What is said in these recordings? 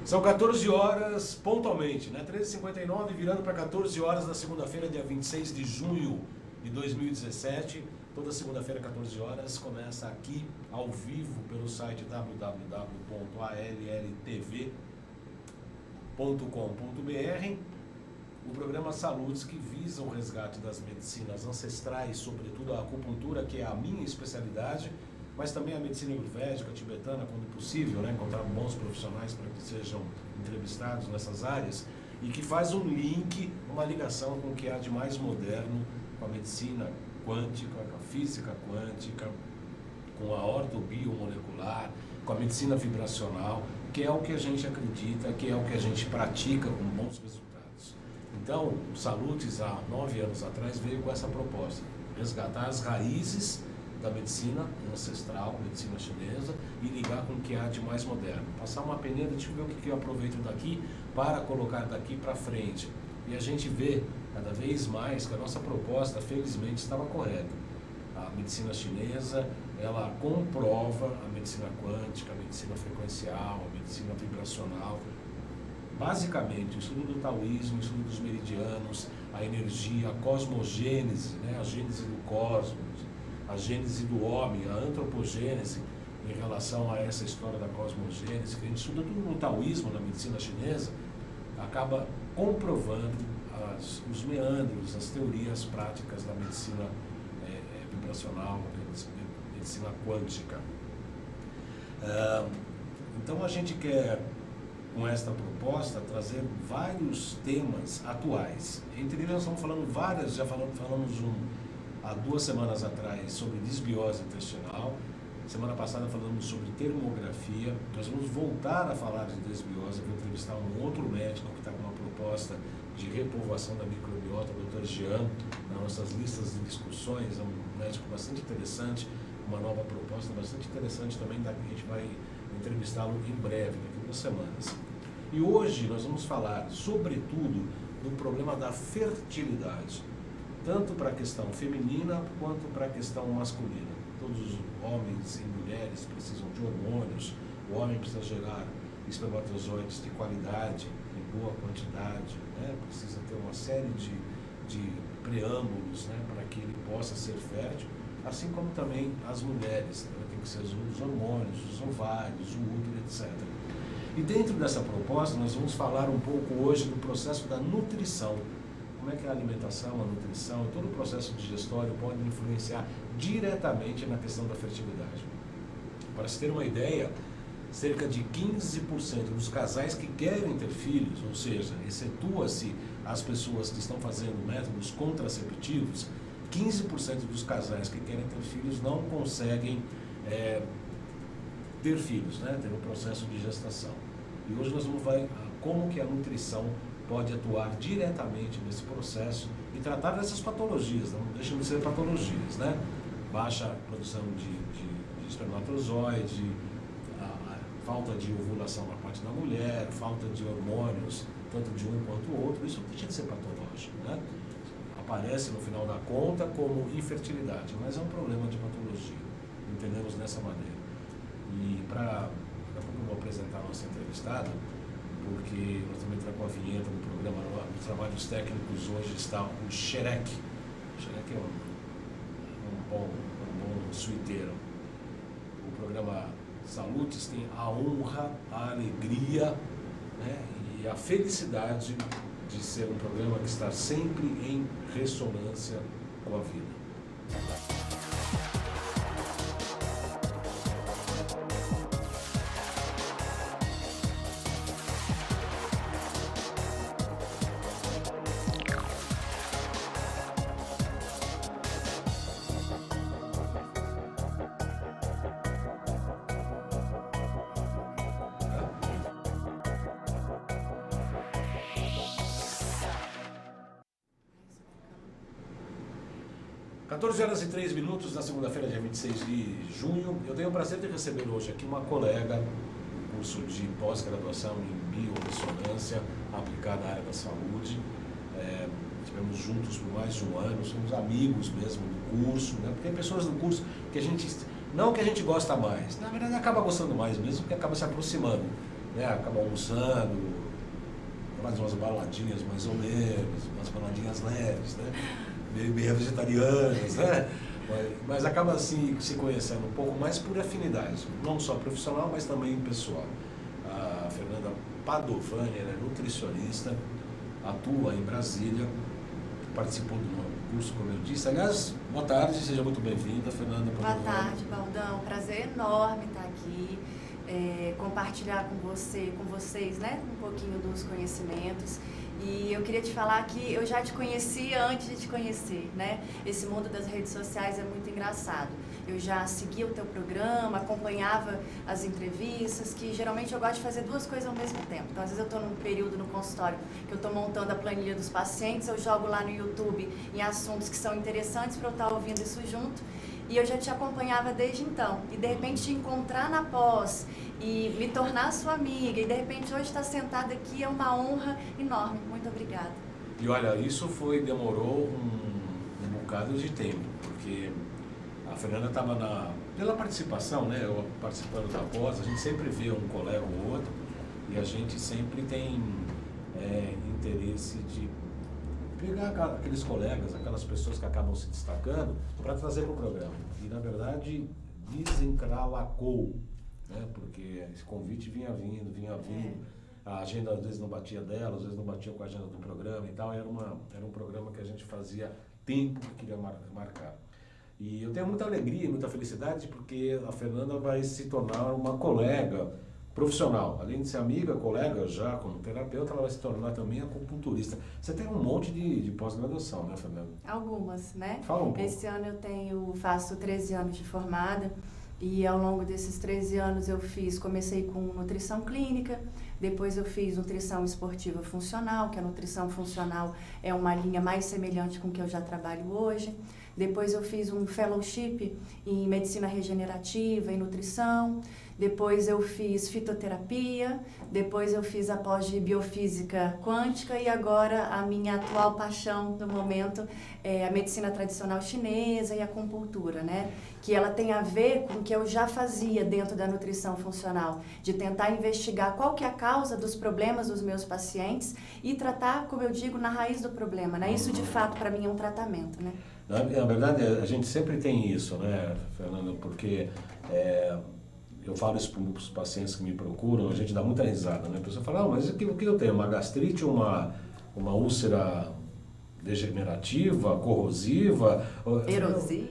São 14 horas pontualmente, né? 13h59, virando para 14 horas da segunda-feira, dia 26 de junho de 2017. Toda segunda-feira, 14 horas, começa aqui, ao vivo, pelo site www.alltv.com.br, o programa Saludes, que visa o resgate das medicinas ancestrais, sobretudo a acupuntura, que é a minha especialidade, mas também a medicina ayurvédica, tibetana, quando possível, né? Encontrar bons profissionais para que sejam entrevistados nessas áreas, e que faz um link, uma ligação com o que há de mais moderno, com a medicina quântica, com a física quântica, com a ortobiomolecular, com a medicina vibracional, que é o que a gente acredita, que é o que a gente pratica com bons resultados. Então, o Saludes, há 9 anos atrás, veio com essa proposta: resgatar as raízes da medicina ancestral, medicina chinesa, e ligar com o que há de mais moderno. Passar uma peneira, deixa eu ver o que eu aproveito daqui para colocar daqui para frente. E a gente vê cada vez mais que a nossa proposta, felizmente, estava correta. A medicina chinesa, ela comprova a medicina quântica, a medicina frequencial, a medicina vibracional. Basicamente, o estudo do taoísmo, o estudo dos meridianos, a energia, a cosmogênese, né? A gênese do cosmos, a gênese do homem, a antropogênese, em relação a essa história da cosmogênese, que a gente estuda tudo no taoísmo, na medicina chinesa, acaba comprovando os meandros, as teorias práticas da medicina vibracional, medicina quântica. Então a gente quer, com esta proposta, trazer vários temas atuais. Entre eles nós estamos falando várias, já falamos há 2 semanas atrás sobre desbiose intestinal. Semana passada falamos sobre termografia. Nós vamos voltar a falar de desbiose. Vou entrevistar um outro médico que está com uma proposta de repovoação da microbiota, o Dr. Jean, nas nossas listas de discussões. É um médico bastante interessante, uma nova proposta bastante interessante também, que a gente vai entrevistá-lo em breve, daqui a 2 semanas. E hoje nós vamos falar, sobretudo, do problema da fertilidade, tanto para a questão feminina quanto para a questão masculina. Todos os homens e mulheres precisam de hormônios, o homem precisa gerar espermatozoides de qualidade, em boa quantidade, né? Precisa ter uma série de preâmbulos, né? Para que ele possa ser fértil, assim como também as mulheres, né? Tem que ser os hormônios, os ovários, o útero, etc. E dentro dessa proposta nós vamos falar um pouco hoje do processo da nutrição. Como é que a alimentação, a nutrição e todo o processo digestório pode influenciar diretamente na questão da fertilidade. Para se ter uma ideia, cerca de 15% dos casais que querem ter filhos, ou seja, excetua-se as pessoas que estão fazendo métodos contraceptivos, 15% dos casais que querem ter filhos não conseguem ter filhos, né? Ter um processo de gestação. E hoje nós vamos ver como que a nutrição pode atuar diretamente nesse processo e tratar dessas patologias, não deixam de ser patologias, né? Baixa produção de espermatozoide, a falta de ovulação na parte da mulher, falta de hormônios, tanto de um quanto do outro, isso deixa de ser patológico, né? Aparece no final da conta como infertilidade, mas é um problema de patologia, entendemos dessa maneira. E daqui a pouco eu vou apresentar a nossa entrevistada, porque nós também estamos com a vinheta do programa, nos trabalhos técnicos hoje está o Xerec. O Xerec é um bom suiteiro. O programa Saludes tem a honra, a alegria, né, e a felicidade de ser um programa que está sempre em ressonância com a vida. 14 horas e 3 minutos na segunda-feira, dia 26 de junho. Eu tenho o prazer de receber hoje aqui uma colega do curso de pós-graduação em biorressonância aplicada à área da saúde. Estivemos juntos por mais de um ano, somos amigos mesmo do curso, né? Porque tem pessoas do curso que a gente, não que a gente gosta mais, na verdade acaba gostando mais mesmo, porque acaba se aproximando. né? Acaba almoçando, faz umas baladinhas mais ou menos, umas baladinhas leves, né? Meio vegetarianas, né? Mas acaba assim se conhecendo um pouco mais por afinidade, não só profissional, mas também pessoal. A Fernanda Padovani, ela é nutricionista, atua em Brasília, participou do curso, como eu disse. Aliás, boa tarde, seja muito bem-vinda, Fernanda Padovani. Boa tarde, Baldão. Prazer enorme estar aqui, compartilhar com vocês, né, um pouquinho dos conhecimentos. E eu queria te falar que eu já te conheci antes de te conhecer, né? Esse mundo das redes sociais é muito engraçado. Eu já seguia o teu programa, acompanhava as entrevistas, que geralmente eu gosto de fazer duas coisas ao mesmo tempo. Então, às vezes eu estou num período no consultório que eu estou montando a planilha dos pacientes, eu jogo lá no YouTube em assuntos que são interessantes para eu estar ouvindo isso junto. E eu já te acompanhava desde então. E de repente te encontrar na pós e me tornar sua amiga. E de repente hoje estar sentada aqui é uma honra enorme. Muito obrigada. E olha, isso demorou um bocado de tempo, porque a Fernanda estava pela participação, né? Eu participando da pós, a gente sempre vê um colega ou outro e a gente sempre tem interesse de pegar aqueles colegas, aquelas pessoas que acabam se destacando para trazer para o programa. E, na verdade, desencralacou, né? Porque esse convite vinha vindo. A agenda, às vezes, não batia dela, às vezes não batia com a agenda do programa e tal. Era um programa que a gente fazia tempo que queria marcar. E eu tenho muita alegria e muita felicidade porque a Fernanda vai se tornar uma colega profissional. Além de ser amiga, colega já como terapeuta, ela vai se tornar também acupunturista. Você tem um monte de pós-graduação, né, Fernanda? Algumas, né? Fala um pouco. Esse ano eu faço 13 anos de formada e ao longo desses 13 anos comecei com nutrição clínica, depois eu fiz nutrição esportiva funcional, que a nutrição funcional é uma linha mais semelhante com o que eu já trabalho hoje. Depois eu fiz um fellowship em medicina regenerativa e nutrição. Depois eu fiz fitoterapia, depois eu fiz a pós de biofísica quântica e agora a minha atual paixão no momento é a medicina tradicional chinesa e a acupuntura, né? Que ela tem a ver com o que eu já fazia dentro da nutrição funcional, de tentar investigar qual que é a causa dos problemas dos meus pacientes e tratar, como eu digo, na raiz do problema, né? Isso de fato para mim é um tratamento, né? Na verdade, a gente sempre tem isso, né, Fernanda? Porque eu falo isso para os pacientes que me procuram, a gente dá muita risada, né? A pessoa fala, mas o que eu tenho? Uma gastrite, uma úlcera degenerativa, corrosiva,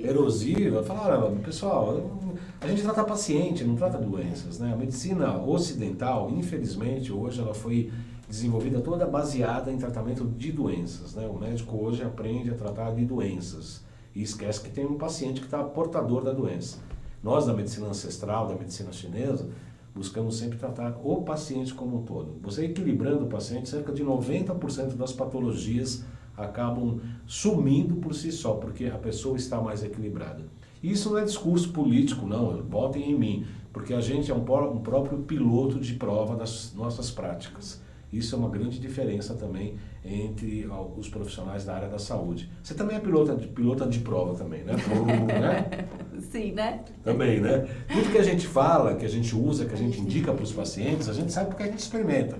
erosiva. Fala, pessoal, a gente trata paciente, não trata doenças, né? A medicina ocidental, infelizmente, hoje ela foi desenvolvida toda baseada em tratamento de doenças, né? O médico hoje aprende a tratar de doenças e esquece que tem um paciente que está portador da doença. Nós, da medicina ancestral, da medicina chinesa, buscamos sempre tratar o paciente como um todo. Você equilibrando o paciente, cerca de 90% das patologias acabam sumindo por si só, porque a pessoa está mais equilibrada. E isso não é discurso político, não, botem em mim, porque a gente é um próprio piloto de prova das nossas práticas. Isso é uma grande diferença também entre os profissionais da área da saúde. Você também é pilota de prova também, né? Né? Sim, né? Também, né? Tudo que a gente fala, que a gente usa, que a gente indica para os pacientes, a gente sabe porque a gente experimenta.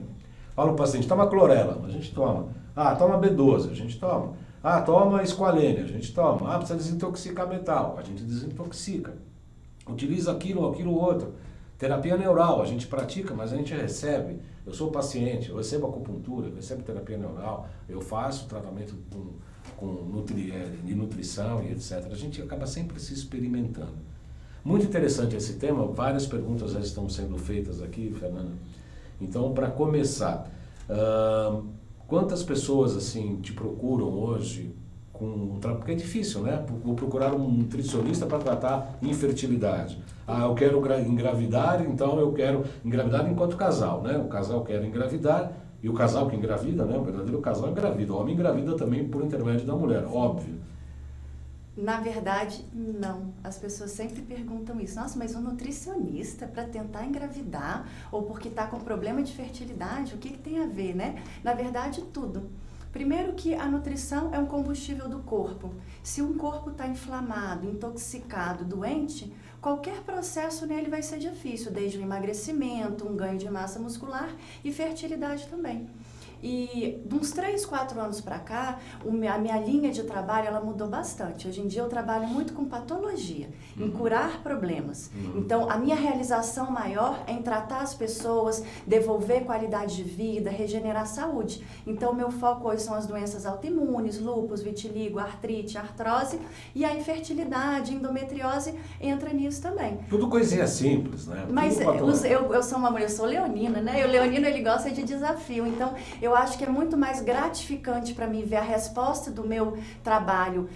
Fala o paciente, toma clorela, a gente toma. Ah, toma B12, a gente toma. Ah, toma esqualene, a gente toma. Ah, precisa desintoxicar metal, a gente desintoxica. Utiliza aquilo outro. Terapia neural, a gente pratica, mas a gente recebe. Eu sou paciente, eu recebo acupuntura, eu recebo terapia neural, eu faço tratamento de nutrição e etc. A gente acaba sempre se experimentando. Muito interessante esse tema, várias perguntas já estão sendo feitas aqui, Fernanda. Então, para começar, quantas pessoas assim te procuram hoje? Porque é difícil, né? Vou procurar um nutricionista para tratar infertilidade. Ah, eu quero engravidar, então eu quero engravidar enquanto casal, né? O casal quer engravidar e o casal que engravida, né? O verdadeiro casal engravida. O homem engravida também por intermédio da mulher, óbvio. Na verdade, não. As pessoas sempre perguntam isso. Nossa, mas um nutricionista para tentar engravidar ou porque está com problema de fertilidade, o que tem a ver, né? Na verdade, tudo. Primeiro que a nutrição é um combustível do corpo. Se um corpo está inflamado, intoxicado, doente, qualquer processo nele vai ser difícil, desde o emagrecimento, um ganho de massa muscular e fertilidade também. E de uns 3, 4 anos para cá, a minha linha de trabalho ela mudou bastante. Hoje em dia eu trabalho muito com patologia, em curar problemas. Então, a minha realização maior é em tratar as pessoas, devolver qualidade de vida, regenerar a saúde. Então, o meu foco hoje são as doenças autoimunes, lúpus, vitiligo, artrite, artrose e a infertilidade, endometriose entra nisso também. Tudo coisinha simples, né? Mas eu sou uma mulher, eu sou leonina, né? E o leonino ele gosta de desafio, então eu acho que é muito mais gratificante para mim ver a resposta do meu trabalho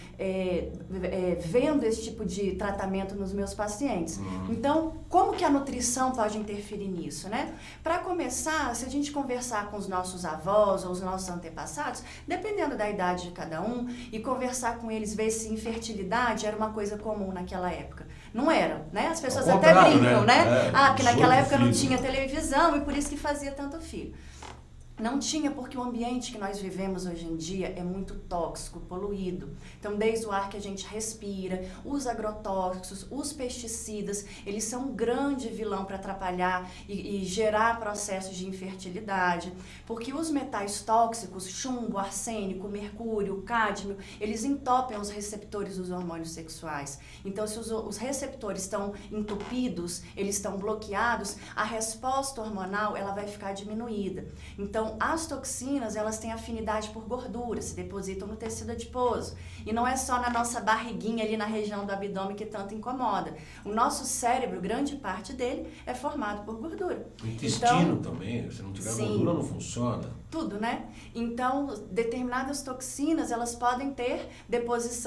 vendo esse tipo de tratamento nos meus pacientes. Então, como que a nutrição pode interferir nisso, né? Para começar, se a gente conversar com os nossos avós ou os nossos antepassados, dependendo da idade de cada um, e conversar com eles, ver se infertilidade era uma coisa comum naquela época. Não era, né? As pessoas até brincam, né? Porque naquela época não tinha televisão e por isso que fazia tanto filho. Não tinha porque o ambiente que nós vivemos hoje em dia é muito tóxico, poluído. Então, desde o ar que a gente respira, os agrotóxicos, os pesticidas, eles são um grande vilão para atrapalhar e gerar processos de infertilidade. Porque os metais tóxicos, chumbo, arsênico, mercúrio, cádmio, eles entopem os receptores dos hormônios sexuais. Então, se os receptores estão entupidos, eles estão bloqueados, a resposta hormonal ela vai ficar diminuída. Então, as toxinas, elas têm afinidade por gordura, se depositam no tecido adiposo. E não é só na nossa barriguinha ali na região do abdômen que tanto incomoda. O nosso cérebro, grande parte dele, é formado por gordura. O intestino também, se não tiver gordura não funciona. Tudo, né? Então, determinadas toxinas, elas podem ter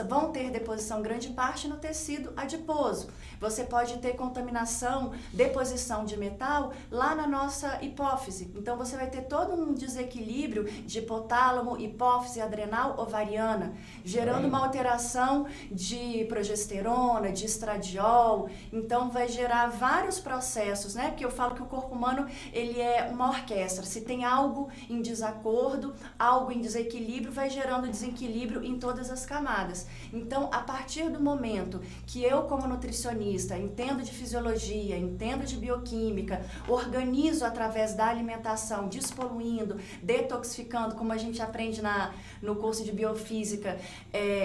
vão ter deposição grande parte no tecido adiposo. Você pode ter contaminação, deposição de metal lá na nossa hipófise. Então, você vai ter todo um desequilíbrio de hipotálamo, hipófise adrenal ovariana, gerando uma alteração de progesterona, de estradiol. Então, vai gerar vários processos, né? Porque eu falo que o corpo humano, ele é uma orquestra. Se tem algo em desacordo, algo em desequilíbrio, vai gerando desequilíbrio em todas as camadas. Então, a partir do momento que eu, como nutricionista, entendo de fisiologia, entendo de bioquímica, organizo através da alimentação, despoluindo, detoxificando, como a gente aprende no curso de biofísica,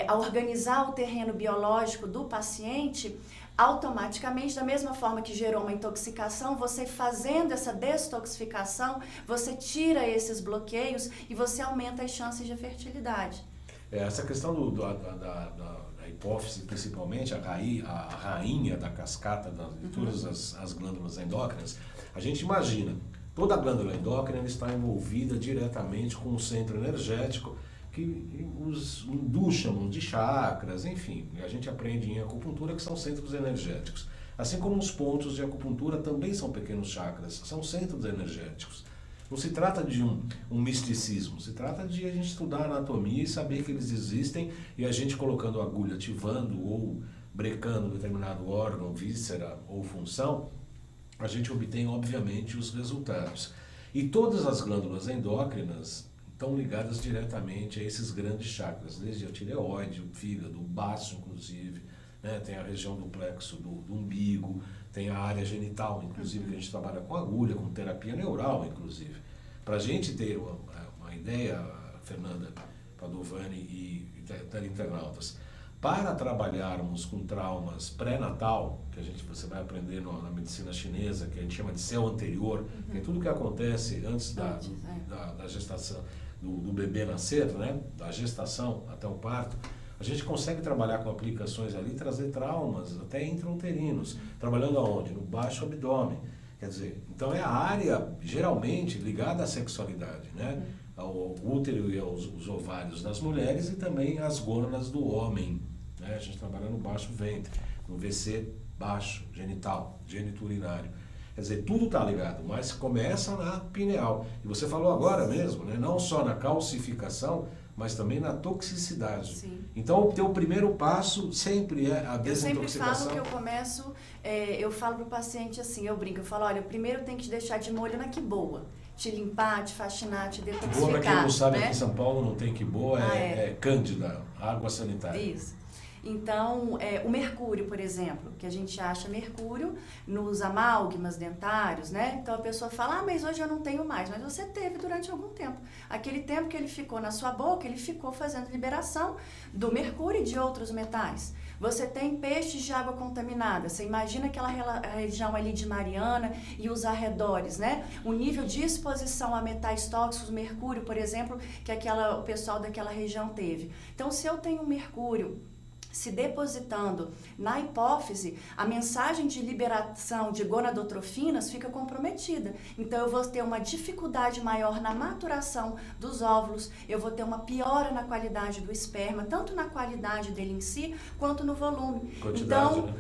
a organizar o terreno biológico do paciente, automaticamente, da mesma forma que gerou uma intoxicação, você fazendo essa detoxificação, você tira esses bloqueios e você aumenta as chances de fertilidade. Essa questão da hipófise, principalmente, a rainha da cascata de todas as glândulas endócrinas, a gente imagina, toda a glândula endócrina está envolvida diretamente com o centro energético, que os hindus chamam de chakras, enfim, a gente aprende em acupuntura que são centros energéticos. Assim como os pontos de acupuntura também são pequenos chakras, são centros energéticos. Não se trata de um misticismo, se trata de a gente estudar anatomia e saber que eles existem e a gente colocando a agulha, ativando ou brecando determinado órgão, víscera ou função, a gente obtém, obviamente, os resultados. E todas as glândulas endócrinas estão ligadas diretamente a esses grandes chakras, desde a tireoide, o fígado, o baço, inclusive, né? Tem a região do plexo do umbigo, tem a área genital, inclusive, que a gente trabalha com agulha, com terapia neural, inclusive. Para a gente ter uma ideia, Fernanda Padovani e internautas, para trabalharmos com traumas pré-natal, que você vai aprender na medicina chinesa, que a gente chama de céu anterior, que é tudo que acontece antes da gestação, do bebê nascer, né? Da gestação até o parto, a gente consegue trabalhar com aplicações ali, trazer traumas até intrauterinos, trabalhando aonde? No baixo abdômen. Quer dizer, então é a área geralmente ligada à sexualidade, né? Ao útero e aos ovários das mulheres e também às gônadas do homem, né? A gente trabalha no baixo ventre, no VC baixo, genital, geniturinário. Quer dizer, tudo está ligado, mas começa na pineal. E você falou agora mesmo, né? Não só na calcificação, mas também na toxicidade. Sim. Então, o teu primeiro passo sempre é a desintoxicação. Eu sempre falo que eu começo, eu falo para o paciente assim, eu brinco, eu falo, olha, primeiro tem que te deixar de molho na que boa. te limpar, te faxinar, te detoxificar. Boa, para quem não sabe, né? aqui em São Paulo não tem que boa, é Cândida, água sanitária. Isso. Então, o mercúrio, por exemplo, que a gente acha mercúrio nos amálgamas dentários, né? Então a pessoa fala, mas hoje eu não tenho mais, mas você teve durante algum tempo. Aquele tempo que ele ficou na sua boca, ele ficou fazendo liberação do mercúrio e de outros metais. Você tem peixes de água contaminada, você imagina aquela região ali de Mariana e os arredores, né? O nível de exposição a metais tóxicos, mercúrio, por exemplo, que o pessoal daquela região teve. Então, se eu tenho mercúrio se depositando na hipófise, a mensagem de liberação de gonadotrofinas fica comprometida. Então, eu vou ter uma dificuldade maior na maturação dos óvulos, eu vou ter uma piora na qualidade do esperma, tanto na qualidade dele em si, quanto no volume. Então, né?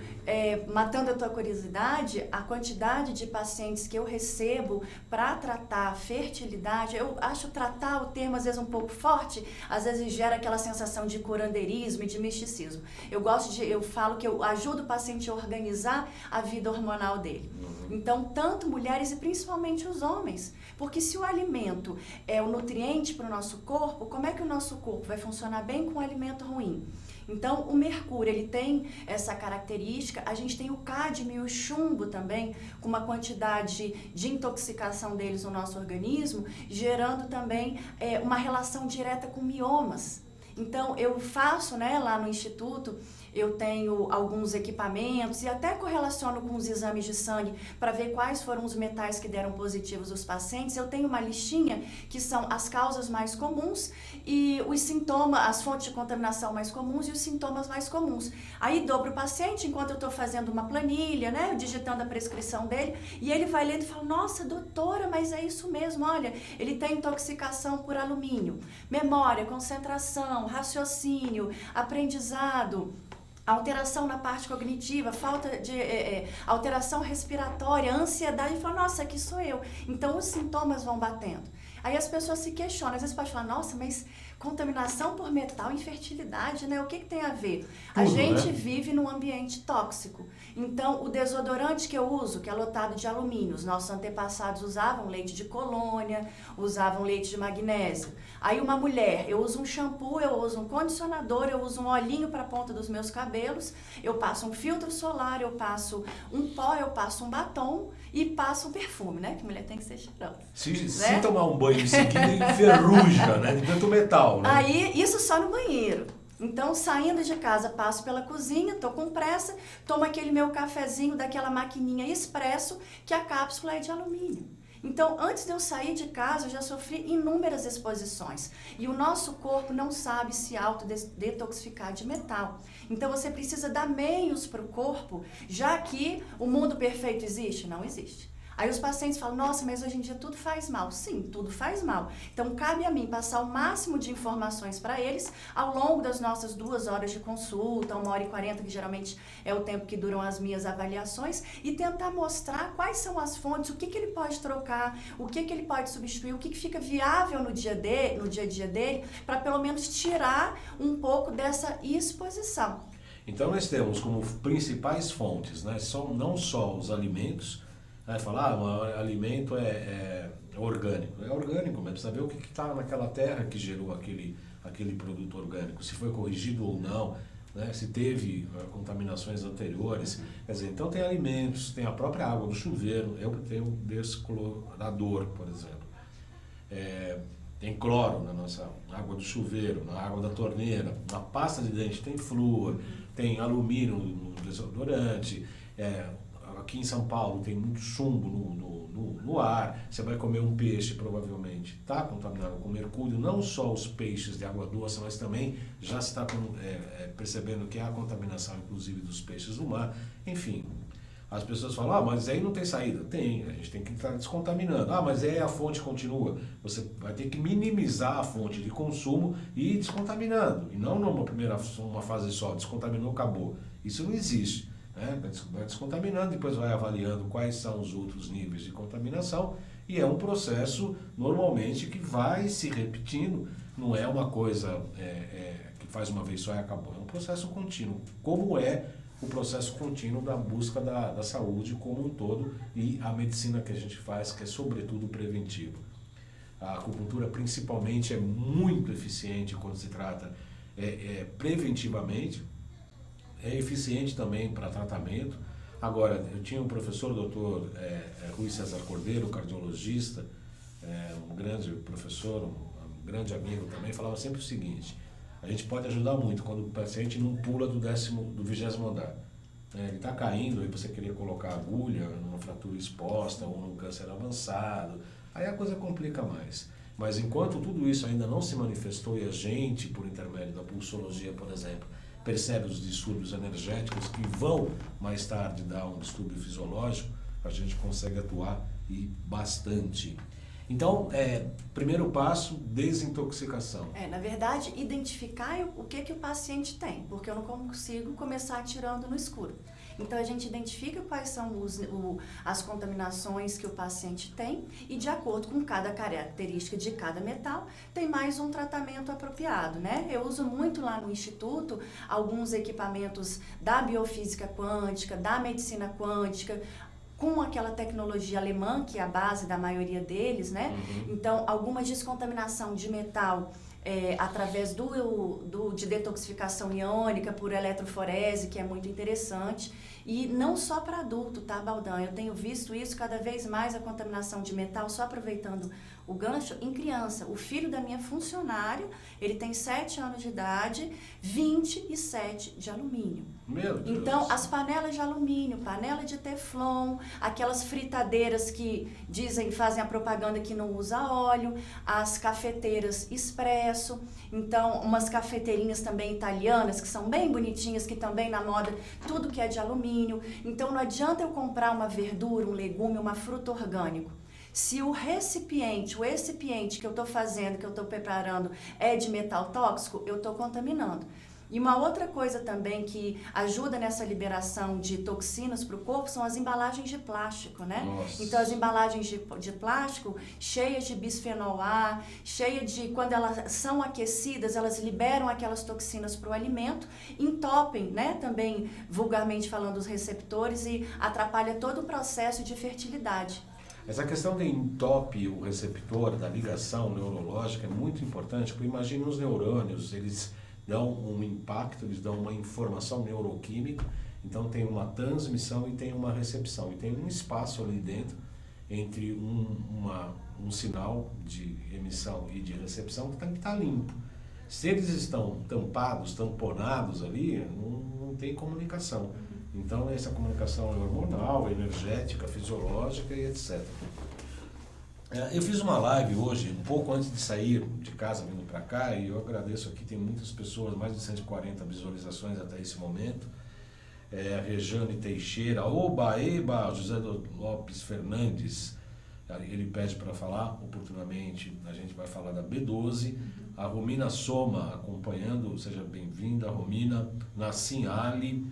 Matando a tua curiosidade, a quantidade de pacientes que eu recebo para tratar fertilidade, eu acho tratar o termo às vezes um pouco forte, às vezes gera aquela sensação de curandeirismo e de misticismo. Eu falo que eu ajudo o paciente a organizar a vida hormonal dele. Então, tanto mulheres e principalmente os homens. Porque se o alimento é o nutriente para o nosso corpo, como é que o nosso corpo vai funcionar bem com um alimento ruim? Então, o mercúrio, ele tem essa característica. A gente tem o cádmio e o chumbo também, com uma quantidade de intoxicação deles no nosso organismo, gerando também uma relação direta com miomas. Então, eu faço, né, lá no Instituto, eu tenho alguns equipamentos e até correlaciono com os exames de sangue para ver quais foram os metais que deram positivos aos pacientes. Eu tenho uma listinha que são as causas mais comuns e os sintomas, as fontes de contaminação mais comuns e os sintomas mais comuns. Aí dou para o paciente enquanto eu estou fazendo uma planilha, né, digitando a prescrição dele, e ele vai lendo e fala, nossa, doutora, mas é isso mesmo, olha, ele tem intoxicação por alumínio, memória, concentração, raciocínio, aprendizado, alteração na parte cognitiva, falta de alteração respiratória, ansiedade, e fala, nossa, aqui sou eu. Então, os sintomas vão batendo. Aí as pessoas se questionam, às vezes pode falar, nossa, mas contaminação por metal, infertilidade, né? O que tem a ver? A gente vive num ambiente tóxico. Então, o desodorante que eu uso, que é lotado de alumínio, os nossos antepassados usavam leite de colônia, usavam leite de magnésio. Aí uma mulher, eu uso um shampoo, eu uso um condicionador, eu uso um olhinho para a ponta dos meus cabelos, eu passo um filtro solar, eu passo um pó, eu passo um batom e passo um perfume, né? Que mulher tem que ser cheirosa. Se tomar um banho em seguida, enferruja, né? De tanto metal, né? Aí, isso só no banheiro. Então, saindo de casa, passo pela cozinha, tô com pressa, tomo aquele meu cafezinho daquela maquininha expresso, que a cápsula é de alumínio. Então, antes de eu sair de casa, eu já sofri inúmeras exposições. E o nosso corpo não sabe se autodetoxificar de metal. Então, você precisa dar meios para o corpo, já que o mundo perfeito existe? Não existe. Aí os pacientes falam, nossa, mas hoje em dia tudo faz mal. Sim, tudo faz mal. Então, cabe a mim passar o máximo de informações para eles ao longo das nossas 2 horas de consulta, 1h40, que geralmente é o tempo que duram as minhas avaliações, e tentar mostrar quais são as fontes, o que ele pode trocar, o que ele pode substituir, o que fica viável no dia a dia dele, para pelo menos tirar um pouco dessa exposição. Então, nós temos como principais fontes, né, não só os alimentos. Aí falar, o alimento é orgânico. É orgânico, mas precisa ver o que está naquela terra que gerou aquele produto orgânico, se foi corrigido ou não, né? Se teve contaminações anteriores. Quer dizer, então tem alimentos, tem a própria água do chuveiro, eu tenho desclorador, por exemplo. Tem cloro na nossa água do chuveiro, na água da torneira, na pasta de dente tem flúor, tem alumínio no desodorante, aqui em São Paulo tem muito chumbo no ar, você vai comer um peixe, provavelmente está contaminado com mercúrio, não só os peixes de água doce, mas também já se está percebendo que há contaminação, inclusive, dos peixes do mar. Enfim, as pessoas falam, mas aí não tem saída. Tem, a gente tem que estar descontaminando. Mas aí a fonte continua. Você vai ter que minimizar a fonte de consumo e ir descontaminando, e não uma fase só, descontaminou, acabou. Isso não existe. Vai descontaminando, depois vai avaliando quais são os outros níveis de contaminação, e é um processo normalmente que vai se repetindo, não é uma coisa que faz uma vez só e acabou, é um processo contínuo, como é o processo contínuo da busca da saúde como um todo, e a medicina que a gente faz, que é sobretudo preventiva. A acupuntura, principalmente, é muito eficiente quando se trata preventivamente, é eficiente também para tratamento. Agora, eu tinha um professor, doutor Rui César Cordeiro, cardiologista, um grande professor, um grande amigo também, falava sempre o seguinte: a gente pode ajudar muito quando o paciente não pula do 20º andar. Ele está caindo, aí você queria colocar agulha numa fratura exposta ou num câncer avançado, aí a coisa complica mais. Mas enquanto tudo isso ainda não se manifestou e a gente, por intermédio da pulsologia, por exemplo, percebe os distúrbios energéticos que vão mais tarde dar um distúrbio fisiológico, a gente consegue atuar e bastante. Então, primeiro passo, desintoxicação. Na verdade, identificar o que o paciente tem, porque eu não consigo começar atirando no escuro. Então, a gente identifica quais são as contaminações que o paciente tem e, de acordo com cada característica de cada metal, tem mais um tratamento apropriado, né? Eu uso muito lá no Instituto alguns equipamentos da biofísica quântica, da medicina quântica, com aquela tecnologia alemã, que é a base da maioria deles, né? Uhum. Então, alguma descontaminação de metal através de detoxificação iônica por eletroforese, que é muito interessante. E não só para adulto, tá, Baldão? Eu tenho visto isso cada vez mais, a contaminação de metal, só aproveitando o gancho, em criança. O filho da minha funcionária, ele tem 7 anos de idade, 27 de alumínio. Meu Deus. Então, as panelas de alumínio, panela de teflon, aquelas fritadeiras que fazem a propaganda que não usa óleo, as cafeteiras expresso, então umas cafeteirinhas também italianas, que são bem bonitinhas, que também na moda, tudo que é de alumínio. Então, não adianta eu comprar uma verdura, um legume, uma fruta orgânico. Se o recipiente que eu estou fazendo, que eu estou preparando, é de metal tóxico, eu estou contaminando. E uma outra coisa também que ajuda nessa liberação de toxinas para o corpo são as embalagens de plástico, né? Nossa. Então, as embalagens de plástico cheias de bisfenol A, cheias de, quando elas são aquecidas, elas liberam aquelas toxinas para o alimento, entopem, né? Também, vulgarmente falando, os receptores e atrapalha todo o processo de fertilidade. Essa questão de entope o receptor, da ligação neurológica, é muito importante, porque imagine os neurônios, eles dão um impacto, eles dão uma informação neuroquímica, então tem uma transmissão e tem uma recepção, e tem um espaço ali dentro entre um sinal de emissão e de recepção que tem que estar limpo. Se eles estão tampados, tamponados ali, não tem comunicação. Então essa comunicação é hormonal, energética, fisiológica e etc. Eu fiz uma live hoje, um pouco antes de sair de casa, vindo para cá, e eu agradeço aqui, tem muitas pessoas, mais de 140 visualizações até esse momento. A Rejane Teixeira, eba, José Lopes Fernandes, ele pede para falar oportunamente, a gente vai falar da B12. A Romina Soma acompanhando, seja bem-vinda, Romina. Nassim Ali,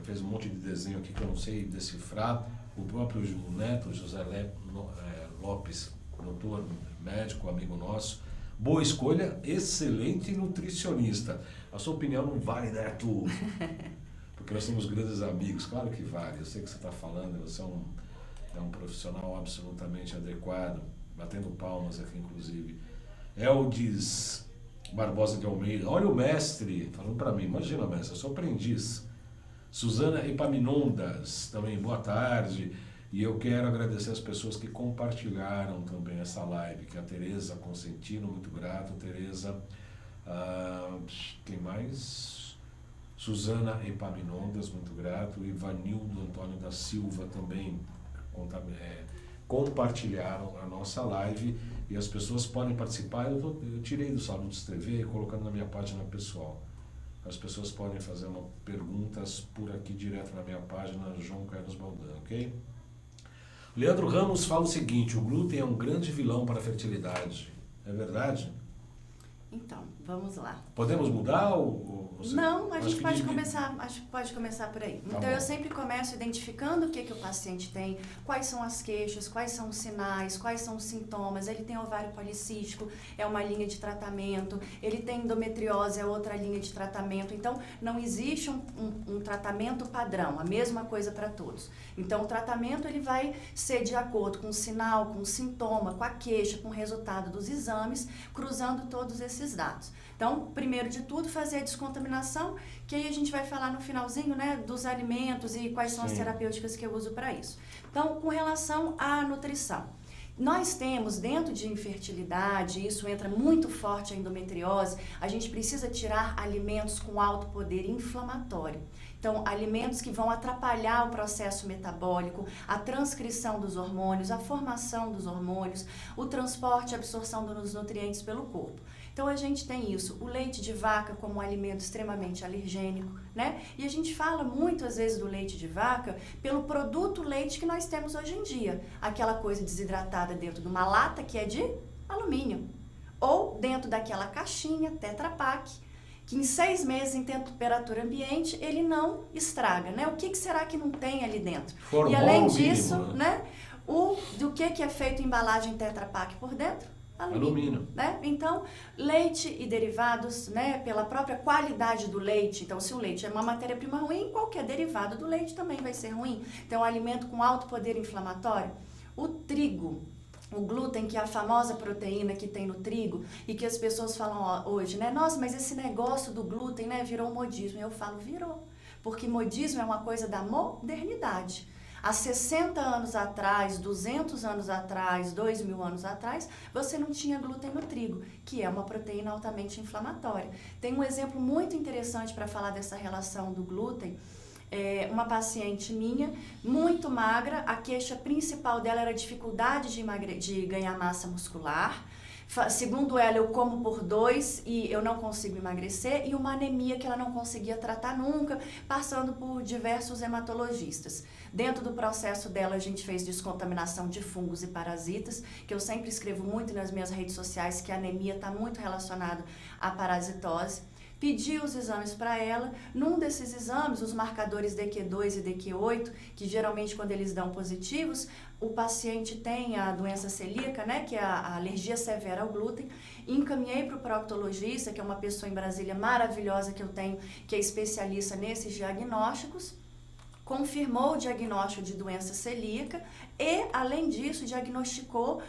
fez um monte de desenho aqui que eu não sei decifrar. O próprio neto, José Lopes, doutor, médico, amigo nosso. Boa escolha, excelente nutricionista. A sua opinião não vale, neto? Porque nós somos grandes amigos. Claro que vale. Eu sei que você está falando, você é um profissional absolutamente adequado. Batendo palmas aqui, inclusive. Eldes Barbosa de Almeida. Olha o mestre, falando para mim. Imagina, mestre, eu sou aprendiz. Suzana Epaminondas, também boa tarde. E eu quero agradecer as pessoas que compartilharam também essa live, que é a Tereza Consentino, muito grato, Tereza. Quem mais? Suzana Epaminondas, muito grato. Ivanildo Antônio da Silva também compartilharam a nossa live e as pessoas podem participar. Eu tirei do Saludos TV e colocando na minha página pessoal. As pessoas podem fazer perguntas por aqui direto na minha página, João Carlos Baldão, ok? Leandro Ramos fala o seguinte: o glúten é um grande vilão para a fertilidade. É verdade? Então, vamos lá. Podemos mudar ou Não, a gente pode começar, acho que pode começar por aí. Então, eu sempre começo identificando o que o paciente tem, quais são as queixas, quais são os sinais, quais são os sintomas. Ele tem ovário policístico, é uma linha de tratamento. Ele tem endometriose, é outra linha de tratamento. Então, não existe um tratamento padrão, a mesma coisa para todos. Então, o tratamento ele vai ser de acordo com o sinal, com o sintoma, com a queixa, com o resultado dos exames, cruzando todos esses dados. Então, primeiro de tudo, fazer a descontaminação, que aí a gente vai falar no finalzinho, né, dos alimentos e quais são as terapêuticas que eu uso para isso. Então, com relação à nutrição, nós temos dentro de infertilidade, isso entra muito forte a endometriose, a gente precisa tirar alimentos com alto poder inflamatório. Então, alimentos que vão atrapalhar o processo metabólico, a transcrição dos hormônios, a formação dos hormônios, o transporte e absorção dos nutrientes pelo corpo. Então, a gente tem isso, o leite de vaca como um alimento extremamente alergênico, né? E a gente fala muito, às vezes, do leite de vaca pelo produto leite que nós temos hoje em dia. Aquela coisa desidratada dentro de uma lata que é de alumínio. Ou dentro daquela caixinha Tetra Pak, que em 6 meses em temperatura ambiente ele não estraga, né? O que será que não tem ali dentro? E além disso, né? Do que é feito a embalagem Tetra Pak por dentro? Alumínio. Né? Então, leite e derivados, né, pela própria qualidade do leite. Então, se o leite é uma matéria-prima ruim, qualquer derivado do leite também vai ser ruim. Então, é um alimento com alto poder inflamatório. O trigo, o glúten, que é a famosa proteína que tem no trigo e que as pessoas falam hoje, né? Nossa, mas esse negócio do glúten, né, virou modismo. Eu falo, virou. Porque modismo é uma coisa da modernidade. Há 60 anos atrás, 200 anos atrás, 2000 anos atrás, você não tinha glúten no trigo, que é uma proteína altamente inflamatória. Tem um exemplo muito interessante para falar dessa relação do glúten. Uma paciente minha, muito magra, a queixa principal dela era a dificuldade de ganhar massa muscular. Segundo ela, eu como por 2 e eu não consigo emagrecer, e uma anemia que ela não conseguia tratar nunca, passando por diversos hematologistas. Dentro do processo dela, a gente fez descontaminação de fungos e parasitas, que eu sempre escrevo muito nas minhas redes sociais, que a anemia está muito relacionada à parasitose. Pedi os exames para ela. Num desses exames, os marcadores DQ2 e DQ8, que geralmente quando eles dão positivos, o paciente tem a doença celíaca, né, que é a alergia severa ao glúten. Encaminhei para o proctologista, que é uma pessoa em Brasília maravilhosa que eu tenho, que é especialista nesses diagnósticos. Confirmou o diagnóstico de doença celíaca e, além disso, diagnosticou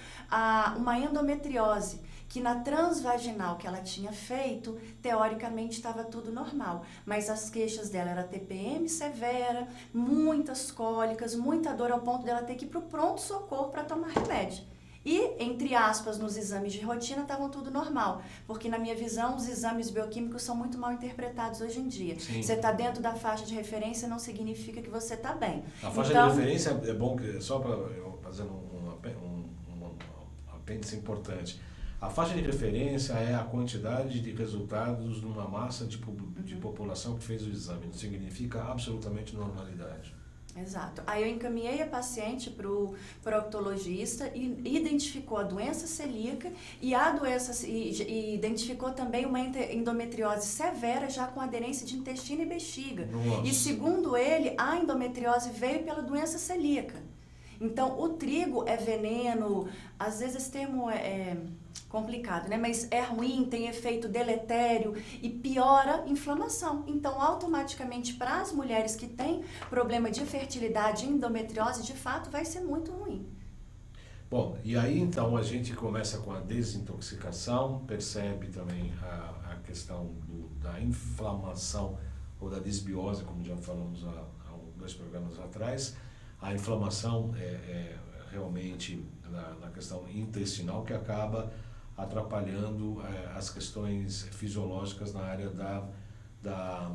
uma endometriose, que na transvaginal que ela tinha feito, teoricamente estava tudo normal, mas as queixas dela era TPM severa, muitas cólicas, muita dor ao ponto dela ter que ir para o pronto-socorro para tomar remédio. E, entre aspas, nos exames de rotina estavam tudo normal, porque na minha visão os exames bioquímicos são muito mal interpretados hoje em dia. Sim. Você está dentro da faixa de referência não significa que você está bem. A faixa de referência é bom, só para fazer um apêndice importante. A faixa de referência é a quantidade de resultados numa massa de população que fez o exame. Não significa absolutamente normalidade. Exato. Aí eu encaminhei a paciente para o proctologista e identificou a doença celíaca e identificou também uma endometriose severa já com aderência de intestino e bexiga. Nossa. E segundo ele, a endometriose veio pela doença celíaca. Então, o trigo é veneno, às vezes esse termo é complicado, né? Mas é ruim, tem efeito deletério e piora a inflamação. Então, automaticamente, para as mulheres que têm problema de fertilidade e endometriose, de fato, vai ser muito ruim. Bom, e aí então a gente começa com a desintoxicação, percebe também a questão da inflamação ou da disbiose, como já falamos há 2 programas atrás. A inflamação é realmente na questão intestinal que acaba atrapalhando as questões fisiológicas na área da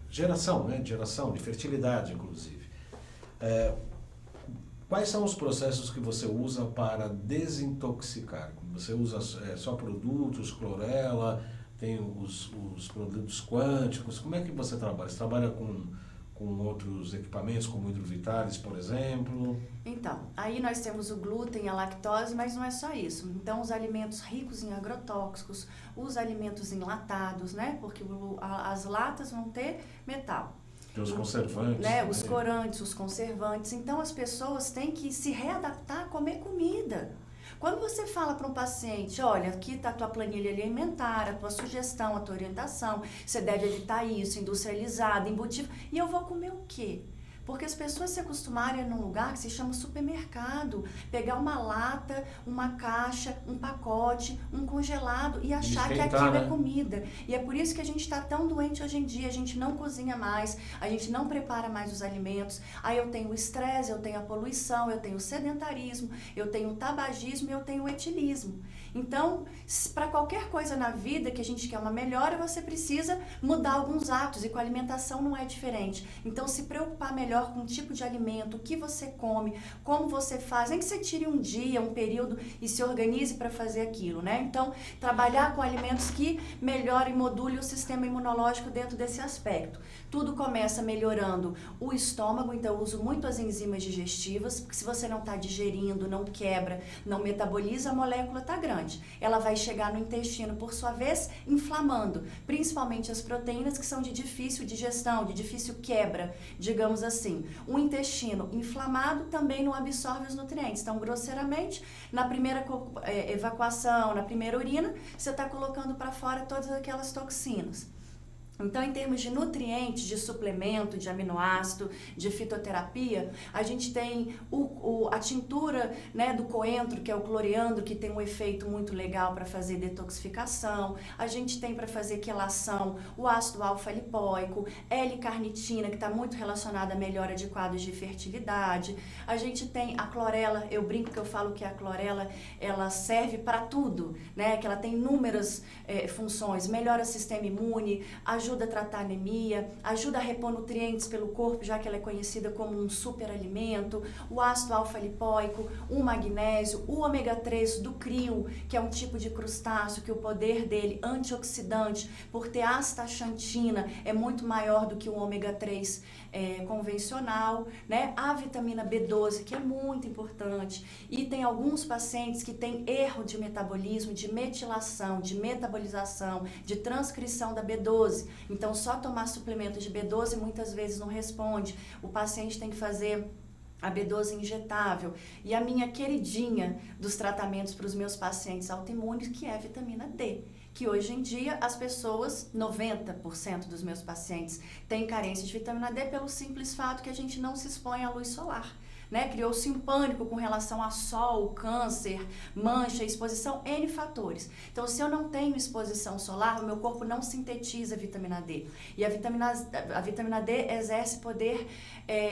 geração, né? Geração de fertilidade, inclusive. Quais são os processos que você usa para desintoxicar? Você usa só produtos, clorela, tem os produtos quânticos? Como é que você trabalha? Você trabalha com com outros equipamentos, como o Hidrovitalis, por exemplo? Então, aí nós temos o glúten, a lactose, mas não é só isso. Então, os alimentos ricos em agrotóxicos, os alimentos enlatados, né? Porque as latas vão ter metal. Tem os conservantes. Né? Os corantes, os conservantes. Então, as pessoas têm que se readaptar a comer comida. Quando você fala para um paciente, olha, aqui está a tua planilha alimentar, a tua sugestão, a tua orientação, você deve evitar isso, industrializado, embutido, e eu vou comer o quê? Porque as pessoas se acostumarem num lugar que se chama supermercado, pegar uma lata, uma caixa, um pacote, um congelado e achar que aquilo é comida. E é por isso que a gente está tão doente hoje em dia, a gente não cozinha mais, a gente não prepara mais os alimentos. Aí eu tenho o estresse, eu tenho a poluição, eu tenho o sedentarismo, eu tenho o tabagismo e eu tenho o etilismo. Então, para qualquer coisa na vida que a gente quer uma melhora, você precisa mudar alguns hábitos e com a alimentação não é diferente. Então, se preocupar melhor com o tipo de alimento, o que você come, como você faz, nem que você tire um dia, um período e se organize para fazer aquilo, né? Então, trabalhar com alimentos que melhorem e modulem o sistema imunológico dentro desse aspecto. Tudo começa melhorando o estômago, então eu uso muito as enzimas digestivas, porque se você não está digerindo, não quebra, não metaboliza, a molécula está grande. Ela vai chegar no intestino, por sua vez, inflamando, principalmente as proteínas que são de difícil digestão, de difícil quebra, digamos assim. O intestino inflamado também não absorve os nutrientes. Então, grosseiramente, na primeira evacuação, na primeira urina, você está colocando para fora todas aquelas toxinas. Então, em termos de nutrientes, de suplemento, de aminoácido, de fitoterapia, a gente tem a tintura, né, do coentro, que é o cloreandro, que tem um efeito muito legal para fazer detoxificação. A gente tem para fazer quelação o ácido alfa-lipóico, L-carnitina, que está muito relacionada à melhora de quadros de fertilidade. A gente tem a clorela, eu brinco que eu falo que a clorela, ela serve para tudo, né, que ela tem inúmeras funções, melhora o sistema imune, ajuda a tratar anemia, ajuda a repor nutrientes pelo corpo, já que ela é conhecida como um superalimento, o ácido alfa-lipóico, o magnésio, o ômega 3 do crio, que é um tipo de crustáceo que o poder dele antioxidante, por ter astaxantina, é muito maior do que o ômega 3 convencional, né? A vitamina B12, que é muito importante, e tem alguns pacientes que têm erro de metabolismo, de metilação, de metabolização, de transcrição da B12. Então, só tomar suplemento de B12 muitas vezes não responde. O paciente tem que fazer a B12 injetável. E a minha queridinha dos tratamentos para os meus pacientes autoimunes, que é a vitamina D. Que hoje em dia as pessoas, 90% dos meus pacientes, têm carência de vitamina D pelo simples fato que a gente não se expõe à luz solar. Né? Criou-se um pânico com relação a sol, câncer, mancha, exposição, N fatores. Então, se eu não tenho exposição solar, o meu corpo não sintetiza vitamina D. E a vitamina D exerce poder